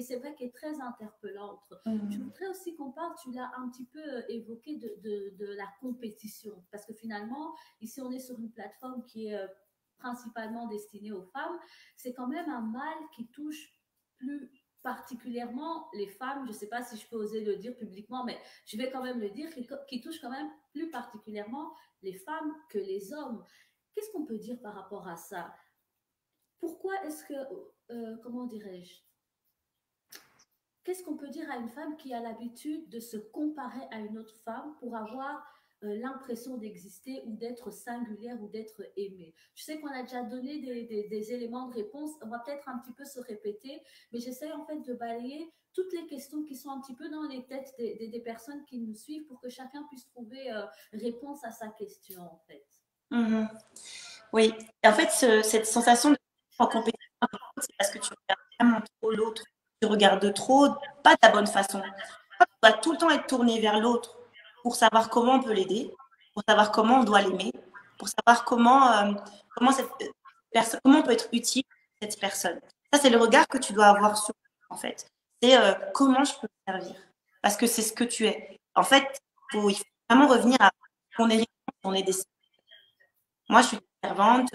c'est vrai qui est très interpellante. Je voudrais aussi qu'on parle, tu l'as un petit peu évoqué de la compétition, parce que finalement, ici on est sur une plateforme qui est principalement destinée aux femmes, c'est quand même un mal qui touche plus particulièrement les femmes, je ne sais pas si je peux oser le dire publiquement, mais je vais quand même le dire, qui touche quand même plus particulièrement les femmes que les hommes. Qu'est-ce qu'on peut dire par rapport à ça? Pourquoi est-ce que, comment dirais-je, qu'est-ce qu'on peut dire à une femme qui a l'habitude de se comparer à une autre femme pour avoir l'impression d'exister ou d'être singulière ou d'être aimée? Je sais qu'on a déjà donné des éléments de réponse, on va peut-être un petit peu se répéter, mais j'essaie en fait de balayer toutes les questions qui sont un petit peu dans les têtes des personnes qui nous suivent pour que chacun puisse trouver réponse à sa question en fait. Oui, en fait, cette sensation de en compétition c'est parce que tu regardes vraiment trop l'autre. Tu regardes trop, pas de la bonne façon. Tu dois tout le temps être tourné vers l'autre pour savoir comment on peut l'aider, pour savoir comment on doit l'aimer, pour savoir comment cette personne, comment on peut être utile à cette personne. Ça, c'est le regard que tu dois avoir sur en fait. C'est comment je peux te servir. Parce que c'est ce que tu es. En fait, il faut vraiment revenir à on est des moi, je suis servante.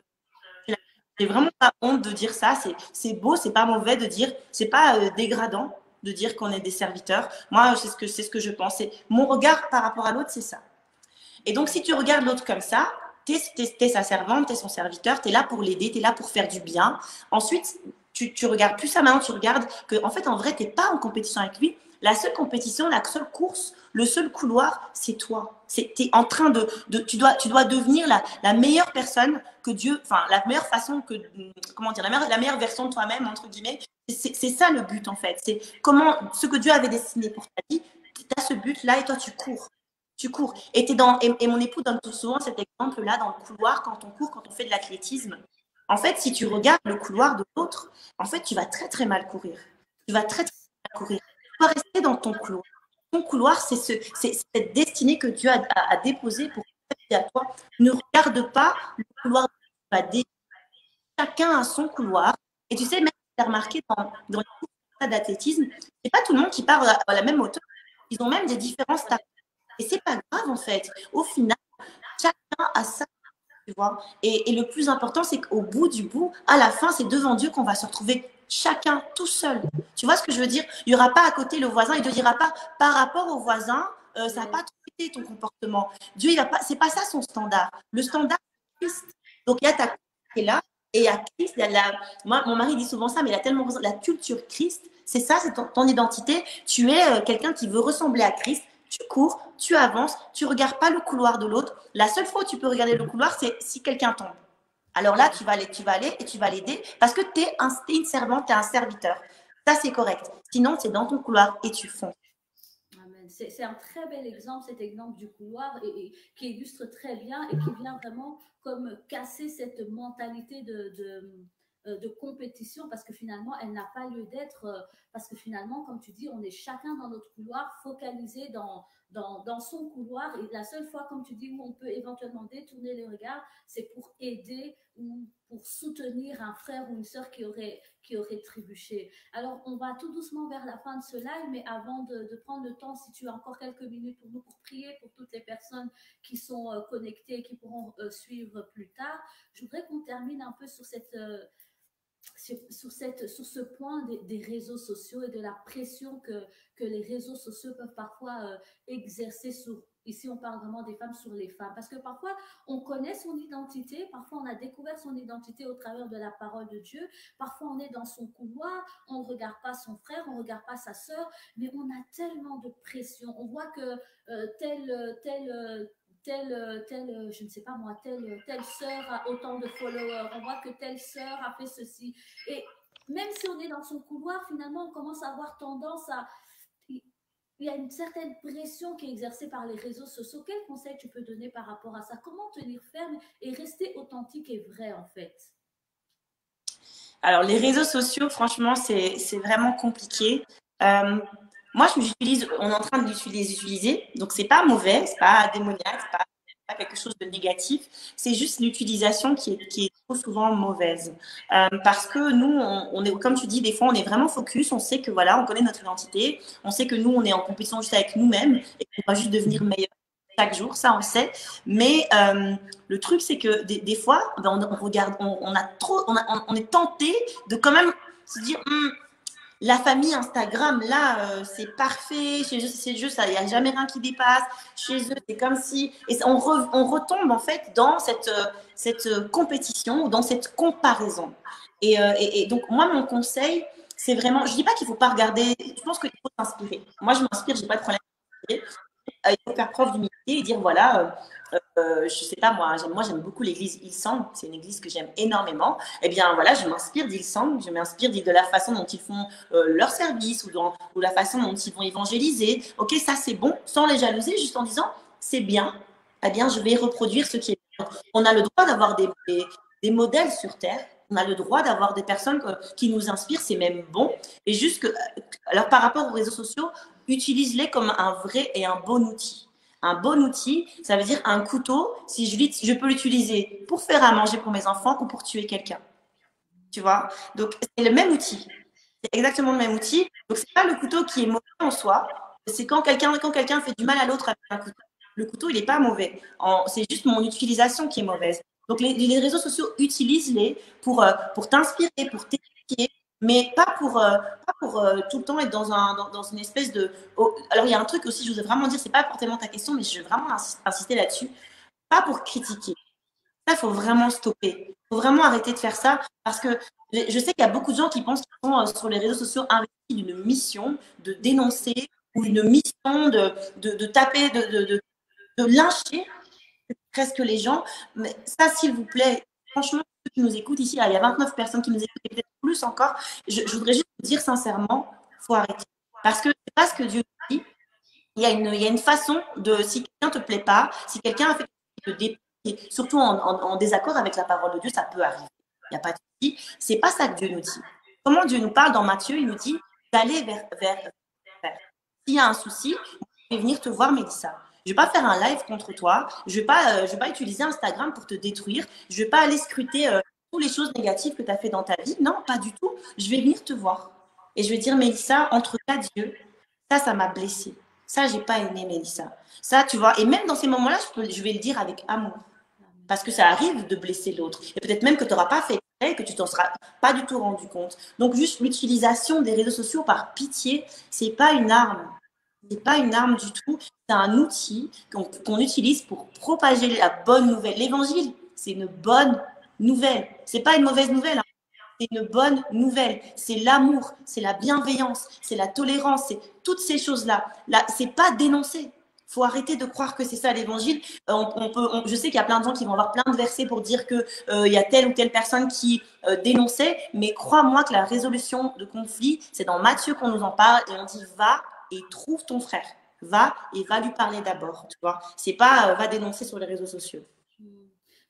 J'ai vraiment pas honte de dire ça. C'est beau, c'est pas mauvais de dire, c'est pas dégradant de dire qu'on est des serviteurs. Moi, c'est ce que je pense. Mon regard par rapport à l'autre, c'est ça. Et donc, si tu regardes l'autre comme ça, t'es sa servante, t'es son serviteur, t'es là pour l'aider, t'es là pour faire du bien. Ensuite, tu regardes plus ça maintenant, tu regardes que, en fait, en vrai, t'es pas en compétition avec lui. La seule compétition, la seule course, le seul couloir, c'est toi. T'es en train tu dois devenir la meilleure personne que Dieu, enfin, la meilleure façon que, comment dire, la meilleure version de toi-même, entre guillemets. C'est ça le but, en fait. C'est ce que Dieu avait destiné pour ta vie. T'as ce but-là et toi, tu cours. Tu cours. Et mon époux donne souvent cet exemple-là dans le couloir, quand on court, quand on fait de l'athlétisme. En fait, si tu regardes le couloir de l'autre, en fait, tu vas très, très mal courir. Tu vas très, très mal courir. Tu dois rester dans ton couloir. Ton couloir, c'est cette destinée que Dieu a déposée pour à toi. Ne regarde pas le couloir que tu vas décider. Chacun a son couloir. Et tu sais, même si tu as remarqué dans les cours d'athlétisme, c'est pas tout le monde qui part à la même hauteur. Ils ont même des différences. Et c'est pas grave, en fait. Au final, chacun a ça, tu vois. Et le plus important, c'est qu'au bout du bout, à la fin, c'est devant Dieu qu'on va se retrouver chacun tout seul. Tu vois ce que je veux dire? Il n'y aura pas à côté le voisin. Il ne te dira pas, par rapport au voisin, ça n'a pas trop été ton comportement. Dieu, c'est pas ça son standard. Le standard, c'est Christ. Donc, il y a ta Christ qui est là. Et il y a Christ, moi, mon mari dit souvent ça, mais il a tellement raison. La culture Christ, c'est ça, c'est ton identité. Tu es quelqu'un qui veut ressembler à Christ. Tu cours, tu avances, tu ne regardes pas le couloir de l'autre. La seule fois où tu peux regarder le couloir, c'est si quelqu'un tombe. Alors là, tu vas aller et tu vas l'aider parce que tu es une servante, tu es un serviteur. Ça, c'est correct. Sinon, c'est dans ton couloir et tu fonces. C'est un très bel exemple, cet exemple du couloir, et qui illustre très bien et qui vient vraiment comme casser cette mentalité de compétition, parce que finalement, elle n'a pas lieu d'être, parce que finalement, comme tu dis, on est chacun dans notre couloir, focalisé dans son couloir, et la seule fois, comme tu dis, où on peut éventuellement détourner les regards, c'est pour aider ou pour soutenir un frère ou une sœur qui aurait trébuché. Alors, on va tout doucement vers la fin de ce live, mais avant de prendre le temps, si tu as encore quelques minutes pour nous, pour prier pour toutes les personnes qui sont connectées et qui pourront suivre plus tard, je voudrais qu'on termine un peu sur ce point des réseaux sociaux et de la pression que les réseaux sociaux peuvent parfois exercer sur, ici on parle vraiment des femmes, sur les femmes, parce que parfois on connaît son identité, parfois on a découvert son identité au travers de la parole de Dieu, parfois on est dans son couloir, on ne regarde pas son frère, on ne regarde pas sa sœur, mais on a tellement de pression, on voit que telle, je ne sais pas moi, telle sœur a autant de followers, on voit que telle sœur a fait ceci. Et même si on est dans son couloir, finalement, on commence à avoir tendance à... Il y a une certaine pression qui est exercée par les réseaux sociaux. Quel conseil tu peux donner par rapport à ça? Comment tenir ferme et rester authentique et vrai, en fait? Alors, les réseaux sociaux, franchement, c'est vraiment compliqué. Moi, on est en train de les utiliser, donc c'est pas mauvais, c'est pas démoniaque, c'est pas quelque chose de négatif. C'est juste l'utilisation qui est trop souvent mauvaise, parce que nous, on est, comme tu dis, des fois, on est vraiment focus. On sait que voilà, on connaît notre identité, on sait que nous, on est en compétition juste avec nous-mêmes et qu'on va juste devenir meilleur chaque jour, ça on le sait. Mais le truc, c'est que des fois, on regarde, on est tenté de quand même se dire. La famille Instagram, là, c'est parfait. Chez eux, c'est juste, il n'y a jamais rien qui dépasse. Chez eux, c'est comme si... Et on retombe, en fait, dans cette compétition ou dans cette comparaison. Et donc, moi, mon conseil, c'est vraiment... Je ne dis pas qu'il ne faut pas regarder... Je pense qu'il faut s'inspirer. Moi, je m'inspire, je n'ai pas de problème. Il faut faire preuve d'humilité et dire, voilà... je sais pas, moi j'aime beaucoup l'église Hillsong, c'est une église que j'aime énormément. Eh bien voilà, je m'inspire d'Hillsong, je m'inspire de la façon dont ils font leur service ou la façon dont ils vont évangéliser. Ok, ça c'est bon, sans les jalouser, juste en disant c'est bien, eh bien je vais reproduire ce qui est bien. On a le droit d'avoir des modèles sur terre, On a le droit d'avoir des personnes qui nous inspirent, c'est même bon. Et juste que, alors par rapport aux réseaux sociaux, utilise-les comme un vrai et un bon outil. Un bon outil, ça veut dire un couteau, si je peux l'utiliser pour faire à manger pour mes enfants ou pour tuer quelqu'un. Tu vois? Donc, c'est le même outil. C'est exactement le même outil. Donc, c'est pas le couteau qui est mauvais en soi. C'est quand quelqu'un fait du mal à l'autre avec un couteau. Le couteau, il n'est pas mauvais. C'est juste mon utilisation qui est mauvaise. Donc, les réseaux sociaux, utilise-les pour t'inspirer, pour t'éduquer, mais pas pour tout le temps être dans une espèce de. Alors, il y a un truc aussi, je voudrais vraiment dire, c'est pas forcément ta question, mais je veux vraiment insister là-dessus. Pas pour critiquer. Ça, il faut vraiment stopper. Il faut vraiment arrêter de faire ça parce que je sais qu'il y a beaucoup de gens qui pensent qu'ils sont sur les réseaux sociaux investis d'une mission de dénoncer ou une mission de taper, de lyncher presque les gens. Mais ça, s'il vous plaît, franchement, ceux qui nous écoutent ici, là, il y a 29 personnes qui nous écoutent et peut-être plus encore. Je voudrais juste vous dire sincèrement, il faut arrêter. Parce que c'est pas ce que Dieu dit. Il y a une façon de, si quelqu'un ne te plaît pas, si quelqu'un a fait quelque chose de surtout en désaccord avec la parole de Dieu, ça peut arriver. Il n'y a pas de souci. C'est pas ça que Dieu nous dit. Comment Dieu nous parle dans Matthieu, il nous dit d'aller vers. S'il y a un souci, je vais venir te voir, Mélissa. Je ne vais pas faire un live contre toi. Je ne vais pas utiliser Instagram pour te détruire. Je ne vais pas aller scruter toutes les choses négatives que tu as fait dans ta vie. Non, pas du tout. Je vais venir te voir. Et je vais dire, Mélissa, entre toi et Dieu, ça m'a blessée. Ça, j'ai pas aimé, Mélissa. Ça, tu vois. Et même dans ces moments-là, je vais le dire avec amour. Parce que ça arrive de blesser l'autre. Et peut-être même que tu n'auras pas fait exprès, que tu t'en seras pas du tout rendu compte. Donc, juste l'utilisation des réseaux sociaux par pitié, c'est pas une arme. C'est pas une arme du tout. C'est un outil qu'on utilise pour propager la bonne nouvelle. L'évangile, c'est une bonne nouvelle. C'est pas une mauvaise nouvelle. Hein. C'est une bonne nouvelle. C'est l'amour, c'est la bienveillance, c'est la tolérance, c'est toutes ces choses-là. Là, c'est pas dénoncer. Faut arrêter de croire que c'est ça l'évangile. Je sais qu'il y a plein de gens qui vont avoir plein de versets pour dire que il y a telle ou telle personne qui dénonçait, mais crois-moi que la résolution de conflit, c'est dans Matthieu qu'on nous en parle et on dit va et trouve ton frère. Va et va lui parler d'abord, tu vois. C'est pas va dénoncer sur les réseaux sociaux.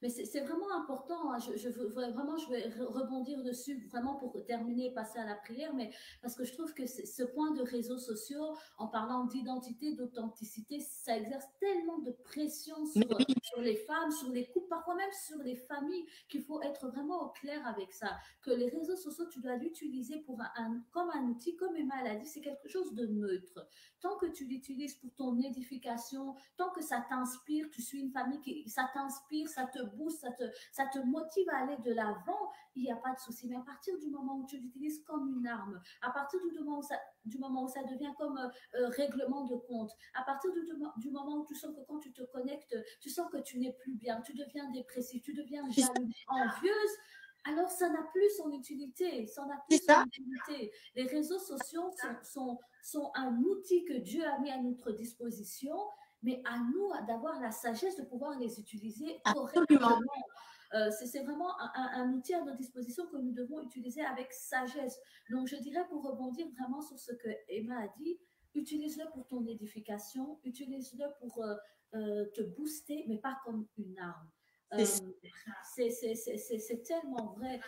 Mais c'est vraiment important. Hein. Je vais rebondir dessus vraiment pour terminer et passer à la prière, mais parce que je trouve que ce point de réseaux sociaux, en parlant d'identité, d'authenticité, ça exerce tellement de pression sur les femmes, sur les couples, parfois même sur les familles, qu'il faut être vraiment au clair avec ça. Que les réseaux sociaux, tu dois l'utiliser comme un outil, comme Emma l'a dit, c'est quelque chose de neutre. Tant que tu l'utilises pour ton édification, tant que ça t'inspire, tu suis une famille ça t'inspire, ça te booste, ça te motive à aller de l'avant, il n'y a pas de souci. Mais à partir du moment où tu l'utilises comme une arme, à partir du moment où ça devient comme règlement de compte, à partir du moment où tu sens que quand tu te connectes, tu sens que tu n'es plus bien, tu deviens dépressif, tu deviens jaloux, envieuse, alors ça n'a plus son utilité. Les réseaux sociaux sont un outil que Dieu a mis à notre disposition, mais à nous d'avoir la sagesse de pouvoir les utiliser correctement. C'est vraiment un outil à notre disposition que nous devons utiliser avec sagesse. Donc, je dirais, pour rebondir vraiment sur ce que Emma a dit, utilise-le pour ton édification, utilise-le pour te booster, mais pas comme une arme. C'est tellement vrai.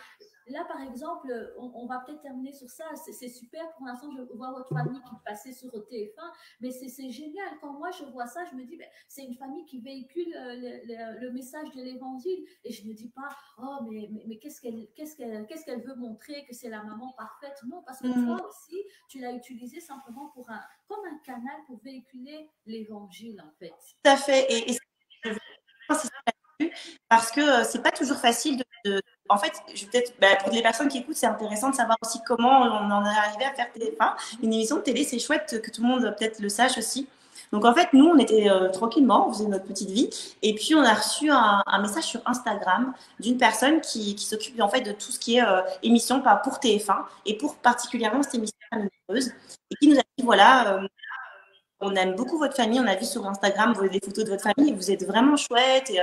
Là, par exemple, on va peut-être terminer sur ça. C'est super. Pour l'instant, je vois votre famille qui passait sur TF1, mais c'est génial. Quand moi, je vois ça, je me dis, ben, c'est une famille qui véhicule le message de l'évangile. Et je ne me dis pas, oh, mais qu'est-ce qu'elle veut montrer, que c'est la maman parfaite. Non, parce que toi aussi, tu l'as utilisé simplement comme un canal pour véhiculer l'évangile, en fait. Tout à fait. Et parce que c'est pas toujours facile en fait, pour les personnes qui écoutent, c'est intéressant de savoir aussi comment on en est arrivé à faire une émission de télé. C'est chouette que tout le monde peut-être le sache aussi. Donc en fait, nous, on était tranquillement, on faisait notre petite vie, et puis on a reçu un message sur Instagram d'une personne qui s'occupe en fait de tout ce qui est émission pour TF1 et pour particulièrement cette émission amoureuse, et qui nous a dit voilà. On aime beaucoup votre famille. On a vu sur Instagram les photos de votre famille. Vous êtes vraiment chouette. Et,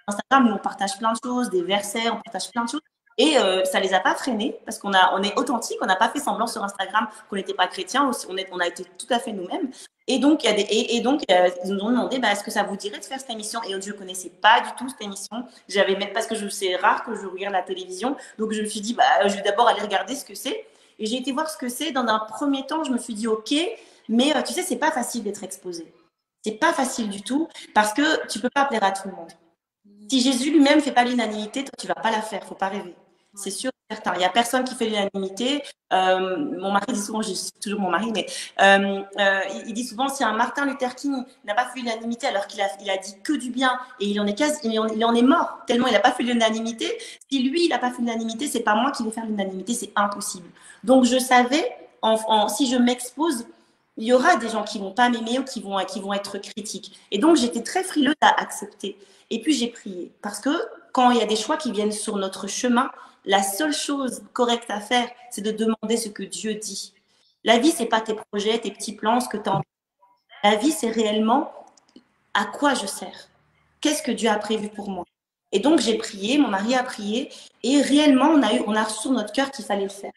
Instagram, nous, on partage plein de choses, des versets, on partage plein de choses. Et ça les a pas freinés parce on est authentique, on n'a pas fait semblant sur Instagram qu'on n'était pas chrétien, on a été tout à fait nous-mêmes. Et donc, ils nous ont demandé, est-ce que ça vous dirait de faire cette émission? Et je ne connaissais pas du tout cette émission. Parce que c'est rare que je regarde la télévision. Donc, je me suis dit, je vais d'abord aller regarder ce que c'est. Et j'ai été voir ce que c'est. Dans un premier temps, je me suis dit, OK, mais tu sais, c'est pas facile d'être exposé. C'est pas facile du tout parce que tu peux pas plaire à tout le monde. Si Jésus lui-même fait pas l'unanimité, toi, tu vas pas la faire. Faut pas rêver. C'est sûr, certain. Il y a personne qui fait l'unanimité. Mon mari dit souvent, je dis toujours mon mari, mais il dit souvent, si un Martin Luther King n'a pas fait l'unanimité alors qu'il a dit que du bien et il en est mort tellement il n'a pas fait l'unanimité. Si lui, il n'a pas fait l'unanimité, c'est pas moi qui vais faire l'unanimité, c'est impossible. Donc je savais, si je m'expose, il y aura des gens qui vont pas m'aimer ou qui vont être critiques. Et donc j'étais très frileuse à accepter. Et puis j'ai prié parce que quand il y a des choix qui viennent sur notre chemin, la seule chose correcte à faire, c'est de demander ce que Dieu dit. La vie, c'est pas tes projets, tes petits plans, ce que tu as envie. La vie, c'est réellement à quoi je sers. Qu'est-ce que Dieu a prévu pour moi? Et donc, j'ai prié, mon mari a prié, et réellement, on a reçu sur notre cœur qu'il fallait le faire.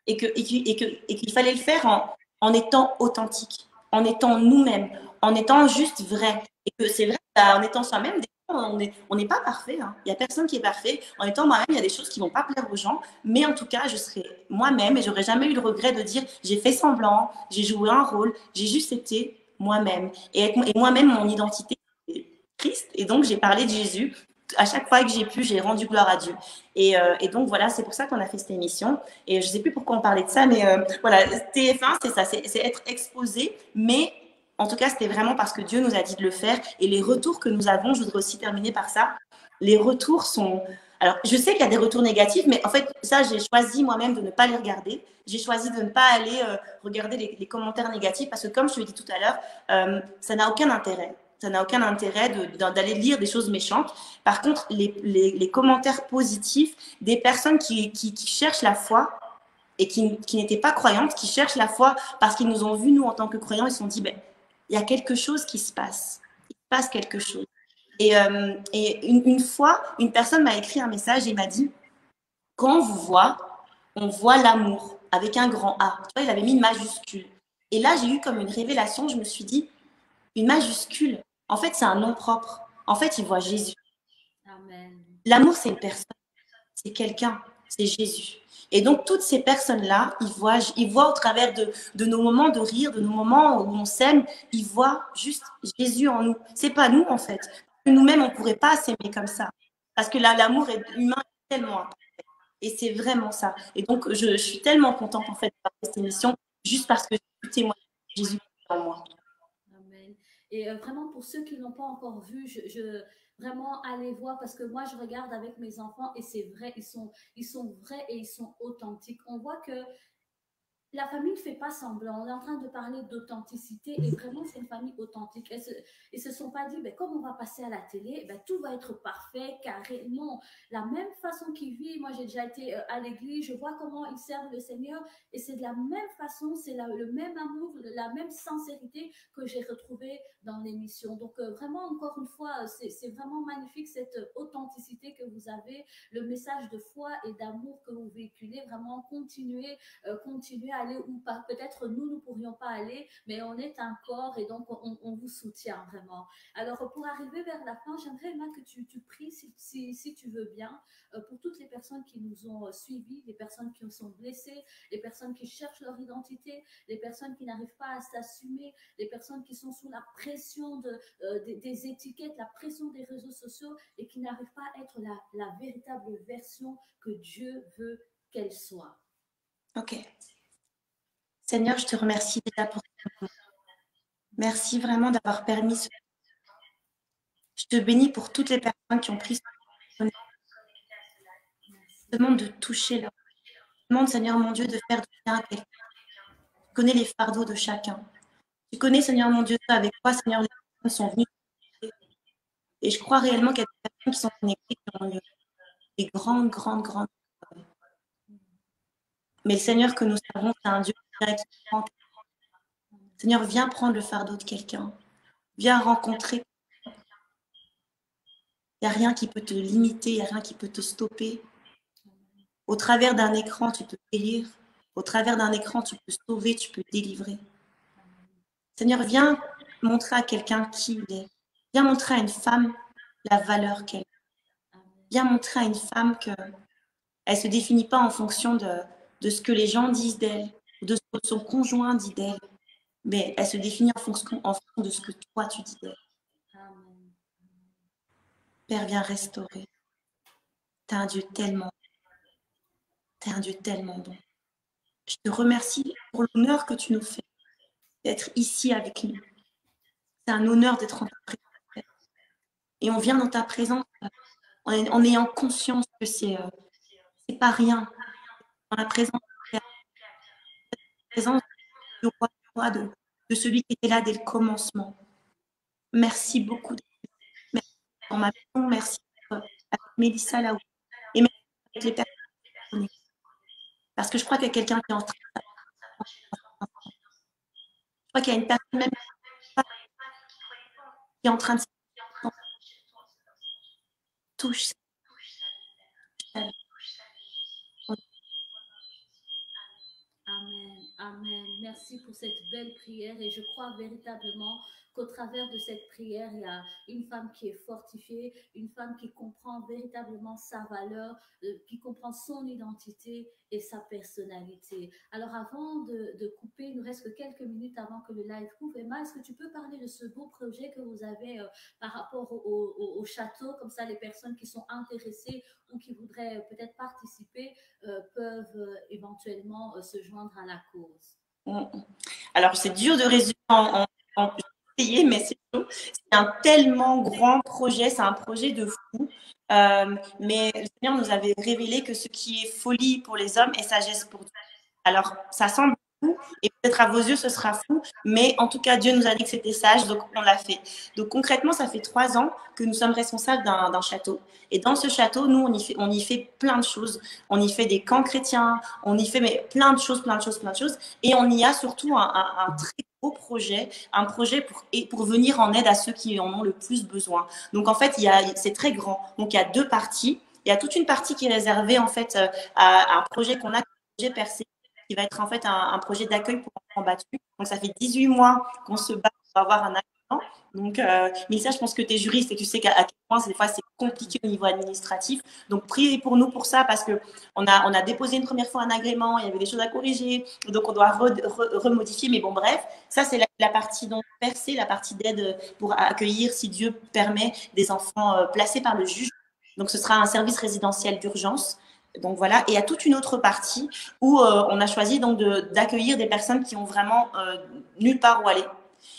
Et qu'il fallait le faire en étant authentique, en étant nous-mêmes, en étant juste vrai. Et que c'est vrai, en étant soi-même, on n'est pas parfait. Hein. Il n'y a personne qui est parfait. En étant moi-même, il y a des choses qui ne vont pas plaire aux gens. Mais en tout cas, je serai moi-même et j'aurais jamais eu le regret de dire j'ai fait semblant, j'ai joué un rôle, j'ai juste été moi-même. Et moi-même, mon identité, c'est Christ. Et donc, j'ai parlé de Jésus. À chaque fois que j'ai pu, j'ai rendu gloire à Dieu. Et donc, voilà, c'est pour ça qu'on a fait cette émission. Et je ne sais plus pourquoi on parlait de ça, mais voilà, TF1, c'est ça, c'est être exposé, mais en tout cas, c'était vraiment parce que Dieu nous a dit de le faire. Et les retours que nous avons, je voudrais aussi terminer par ça. Les retours sont... Alors, je sais qu'il y a des retours négatifs, mais en fait, ça, j'ai choisi moi-même de ne pas les regarder. J'ai choisi de ne pas aller regarder les commentaires négatifs parce que, comme je te l'ai dit tout à l'heure, ça n'a aucun intérêt. Ça n'a aucun intérêt d'aller lire des choses méchantes. Par contre, les commentaires positifs des personnes qui cherchent la foi et qui n'étaient pas croyantes, qui cherchent la foi parce qu'ils nous ont vus, nous, en tant que croyants, ils se sont dit, il y a quelque chose qui se passe. Il se passe quelque chose. Et une fois, une personne m'a écrit un message et m'a dit, quand on vous voit, on voit l'amour avec un grand A. Tu vois, il avait mis une majuscule. Et là, j'ai eu comme une révélation. Je me suis dit, une majuscule, en fait, c'est un nom propre. En fait, il voit Jésus. Amen. L'amour, c'est une personne. C'est quelqu'un. C'est Jésus. Et donc, toutes ces personnes-là, ils voient au travers de nos moments de rire, de nos moments où on s'aime, ils voient juste Jésus en nous. C'est pas nous, en fait. Nous-mêmes, on pourrait pas s'aimer comme ça. Parce que là, l'amour humain est tellement important. Et c'est vraiment ça. Et donc, je suis tellement contente, en fait, de faire cette émission, juste parce que je témoigne de Jésus en moi. Amen. Et vraiment, pour ceux qui n'ont pas encore vu, vraiment allez voir parce que moi, je regarde avec mes enfants et c'est vrai, ils sont vrais et ils sont authentiques. On voit que la famille ne fait pas semblant. On est en train de parler d'authenticité et vraiment, c'est une famille authentique. Ils se sont pas dit, comme on va passer à la télé, tout va être parfait, carré. Non, la même façon qu'ils vivent. Moi, j'ai déjà été à l'église, je vois comment ils servent le Seigneur et c'est de la même façon, c'est le même amour, la même sincérité que j'ai retrouvé dans l'émission. Donc, vraiment, encore une fois, c'est vraiment magnifique cette authenticité que vous avez, le message de foi et d'amour que vous véhiculez. Vraiment, continuez à aller où peut-être nous pourrions pas aller, mais on est un corps et donc on vous soutient vraiment. Alors pour arriver vers la fin, j'aimerais Emma que tu pries si tu veux bien pour toutes les personnes qui nous ont suivis, les personnes qui sont blessées, les personnes qui cherchent leur identité, les personnes qui n'arrivent pas à s'assumer, les personnes qui sont sous la pression des étiquettes, la pression des réseaux sociaux et qui n'arrivent pas à être la véritable version que Dieu veut qu'elle soit. Ok. Seigneur, je te remercie déjà pour ça. Merci vraiment d'avoir permis ce... Je te bénis pour toutes les personnes qui ont pris ce... Je te demande de toucher leur... Je te demande, Seigneur mon Dieu, de faire du bien à quelqu'un. Tu connais les fardeaux de chacun. Tu connais, Seigneur mon Dieu, avec quoi, Seigneur, les personnes sont venues. Et je crois réellement qu'il y a des personnes qui sont connectées, qui ont des grandes... Mais le Seigneur que nous savons, c'est un Dieu qui prend. Seigneur, viens prendre le fardeau de quelqu'un. Viens rencontrer. Il n'y a rien qui peut te limiter, il n'y a rien qui peut te stopper. Au travers d'un écran, tu peux guérir. Au travers d'un écran, tu peux sauver, tu peux délivrer. Seigneur, viens montrer à quelqu'un qui il est. Viens montrer à une femme la valeur qu'elle a. Viens montrer à une femme qu'elle ne se définit pas en fonction de ce que les gens disent d'elle, ou de ce que son conjoint dit d'elle, mais elle se définit en fonction de ce que toi tu dis d'elle. Père, viens restaurer. T'es un Dieu tellement bon. Je te remercie pour l'honneur que tu nous fais d'être ici avec nous. C'est un honneur d'être en ta présence. Et on vient dans ta présence en ayant conscience que c'est pas rien. Dans la présence du roi, de celui qui était là dès le commencement. Merci beaucoup. Merci pour ma maison, merci avec Mélissa là-haut. Et merci avec les personnes. Parce que je crois qu'il y a quelqu'un qui est en train de... Je crois qu'il y a une personne même qui est en train de... Touche. Amen, amen. Merci pour cette belle prière et je crois véritablement qu'au travers de cette prière, il y a une femme qui est fortifiée, une femme qui comprend véritablement sa valeur, qui comprend son identité et sa personnalité. Alors avant de couper, il nous reste que quelques minutes avant que le live coupe. Emma, est-ce que tu peux parler de ce beau projet que vous avez par rapport au château? Comme ça, les personnes qui sont intéressées ou qui voudraient peut-être participer peuvent éventuellement se joindre à la cause. Alors, c'est dur de résumer en essayer, mais c'est chaud. C'est un tellement grand projet, c'est un projet de fou. Mais le Seigneur nous avait révélé que ce qui est folie pour les hommes est sagesse pour Dieu. Alors, ça semble fou, et peut-être à vos yeux, ce sera fou, mais en tout cas, Dieu nous a dit que c'était sage, donc on l'a fait. Donc concrètement, ça fait 3 ans que nous sommes responsables d'un château. Et dans ce château, nous, on y fait plein de choses. On y fait des camps chrétiens, on y fait plein de choses. Et on y a surtout un très gros projet, un projet pour venir en aide à ceux qui en ont le plus besoin. Donc en fait, c'est très grand. Donc il y a 2 parties. Il y a toute une partie qui est réservée en fait à un projet qu'on a, projet percé, qui va être en fait un projet d'accueil pour enfants battus. Donc, ça fait 18 mois qu'on se bat pour avoir un agrément. Donc, mais ça, je pense que tu es juriste et tu sais qu'à quel point, des fois, c'est compliqué au niveau administratif. Donc, priez pour nous pour ça parce qu'on a déposé une première fois un agrément, il y avait des choses à corriger, donc on doit remodifier. Mais bon, bref, ça, c'est la partie donc percée, la partie d'aide pour accueillir, si Dieu permet, des enfants placés par le juge. Donc, ce sera un service résidentiel d'urgence. Donc voilà, et il y a toute une autre partie où on a choisi donc d'accueillir des personnes qui ont vraiment nulle part où aller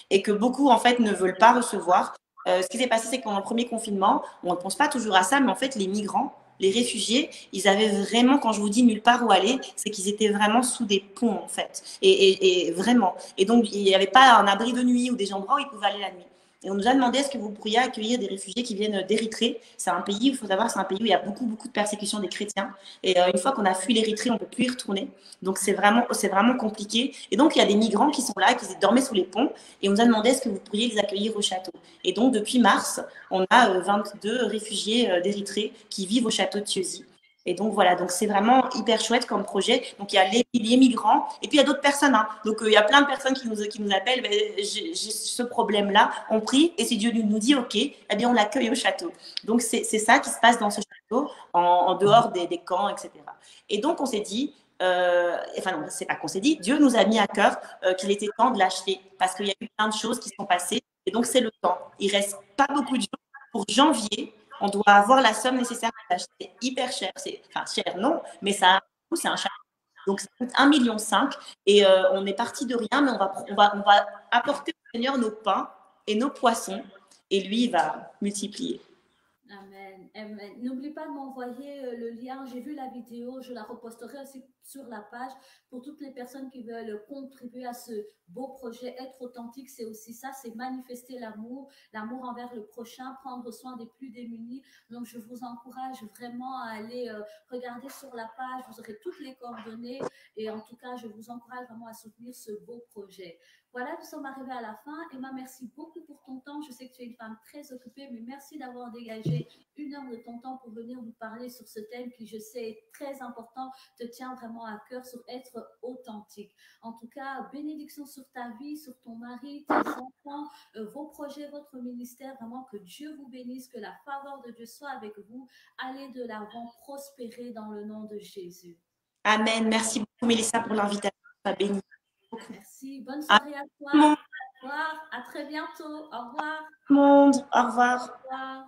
et que beaucoup en fait ne veulent pas recevoir. Ce qui s'est passé, c'est que pendant le premier confinement, on ne pense pas toujours à ça, mais en fait les migrants, les réfugiés, ils avaient vraiment, quand je vous dis nulle part où aller, c'est qu'ils étaient vraiment sous des ponts en fait, et vraiment. Et donc il n'y avait pas un abri de nuit ou des endroits où ils pouvaient aller la nuit. Et on nous a demandé est-ce que vous pourriez accueillir des réfugiés qui viennent d'Érythrée. C'est un pays, il faut savoir, c'est un pays où il y a beaucoup de persécutions des chrétiens. Et une fois qu'on a fui l'Érythrée, on ne peut plus y retourner. Donc c'est vraiment compliqué. Et donc il y a des migrants qui sont là, qui dormaient sous les ponts. Et on nous a demandé est-ce que vous pourriez les accueillir au château. Et donc depuis mars, on a 22 réfugiés d'Érythrée qui vivent au château de Thieuzy. Et donc voilà, donc c'est vraiment hyper chouette comme projet. Donc il y a les migrants et puis il y a d'autres personnes. Hein. Donc il y a plein de personnes qui nous appellent. J'ai ce problème-là, on prie et si Dieu nous dit OK, eh bien on l'accueille au château. Donc c'est ça qui se passe dans ce château en dehors des camps, etc. Et donc on s'est dit, enfin non, c'est pas qu'on s'est dit, Dieu nous a mis à cœur qu'il était temps de l'acheter parce qu'il y a eu plein de choses qui sont passées et donc c'est le temps. Il reste pas beaucoup de jours pour janvier. On doit avoir la somme nécessaire pour l'acheter. C'est hyper cher. Enfin, cher, non, mais ça c'est un château. Donc, ça coûte 1,5 million. Et on est parti de rien, mais on va apporter au Seigneur nos pains et nos poissons. Et lui, il va multiplier. Amen, amen. N'oublie pas de m'envoyer le lien. J'ai vu la vidéo, je la reposterai aussi sur la page pour toutes les personnes qui veulent contribuer à ce beau projet. Être authentique, c'est aussi ça, c'est manifester l'amour envers le prochain, prendre soin des plus démunis. Donc, je vous encourage vraiment à aller regarder sur la page. Vous aurez toutes les coordonnées et en tout cas, je vous encourage vraiment à soutenir ce beau projet. Voilà, nous sommes arrivés à la fin. Emma, merci beaucoup pour ton temps. Je sais que tu es une femme très occupée, mais merci d'avoir dégagé dégager 1 heure de ton temps pour venir nous parler sur ce thème qui, je sais, est très important, te tient vraiment à cœur, sur être authentique. En tout cas, bénédiction sur ta vie, sur ton mari, tes enfants, vos projets, votre ministère. Vraiment, que Dieu vous bénisse, que la faveur de Dieu soit avec vous. Allez de l'avant, prospérez dans le nom de Jésus. Amen. Merci beaucoup, Mélissa, pour l'invitation. Sois bénie. Merci. Bonne soirée à toi. Au Au revoir. À très bientôt. Au revoir. monde. Au revoir. Au revoir.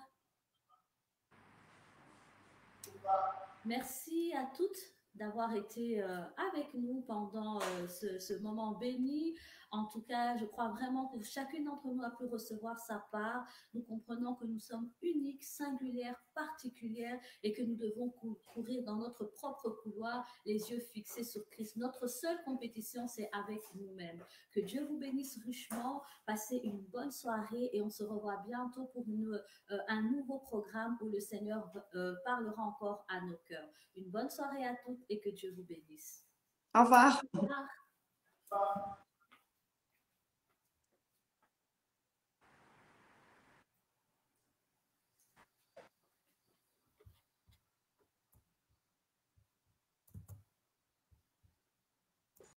Merci à toutes d'avoir été avec nous pendant ce moment béni. En tout cas, je crois vraiment que chacune d'entre nous a pu recevoir sa part. Nous comprenons que nous sommes uniques, singulières, particulières et que nous devons courir dans notre propre couloir, les yeux fixés sur Christ. Notre seule compétition, c'est avec nous-mêmes. Que Dieu vous bénisse richement. Passez une bonne soirée et on se revoit bientôt pour un nouveau programme où le Seigneur parlera encore à nos cœurs. Une bonne soirée à toutes et que Dieu vous bénisse. Au revoir. Au revoir.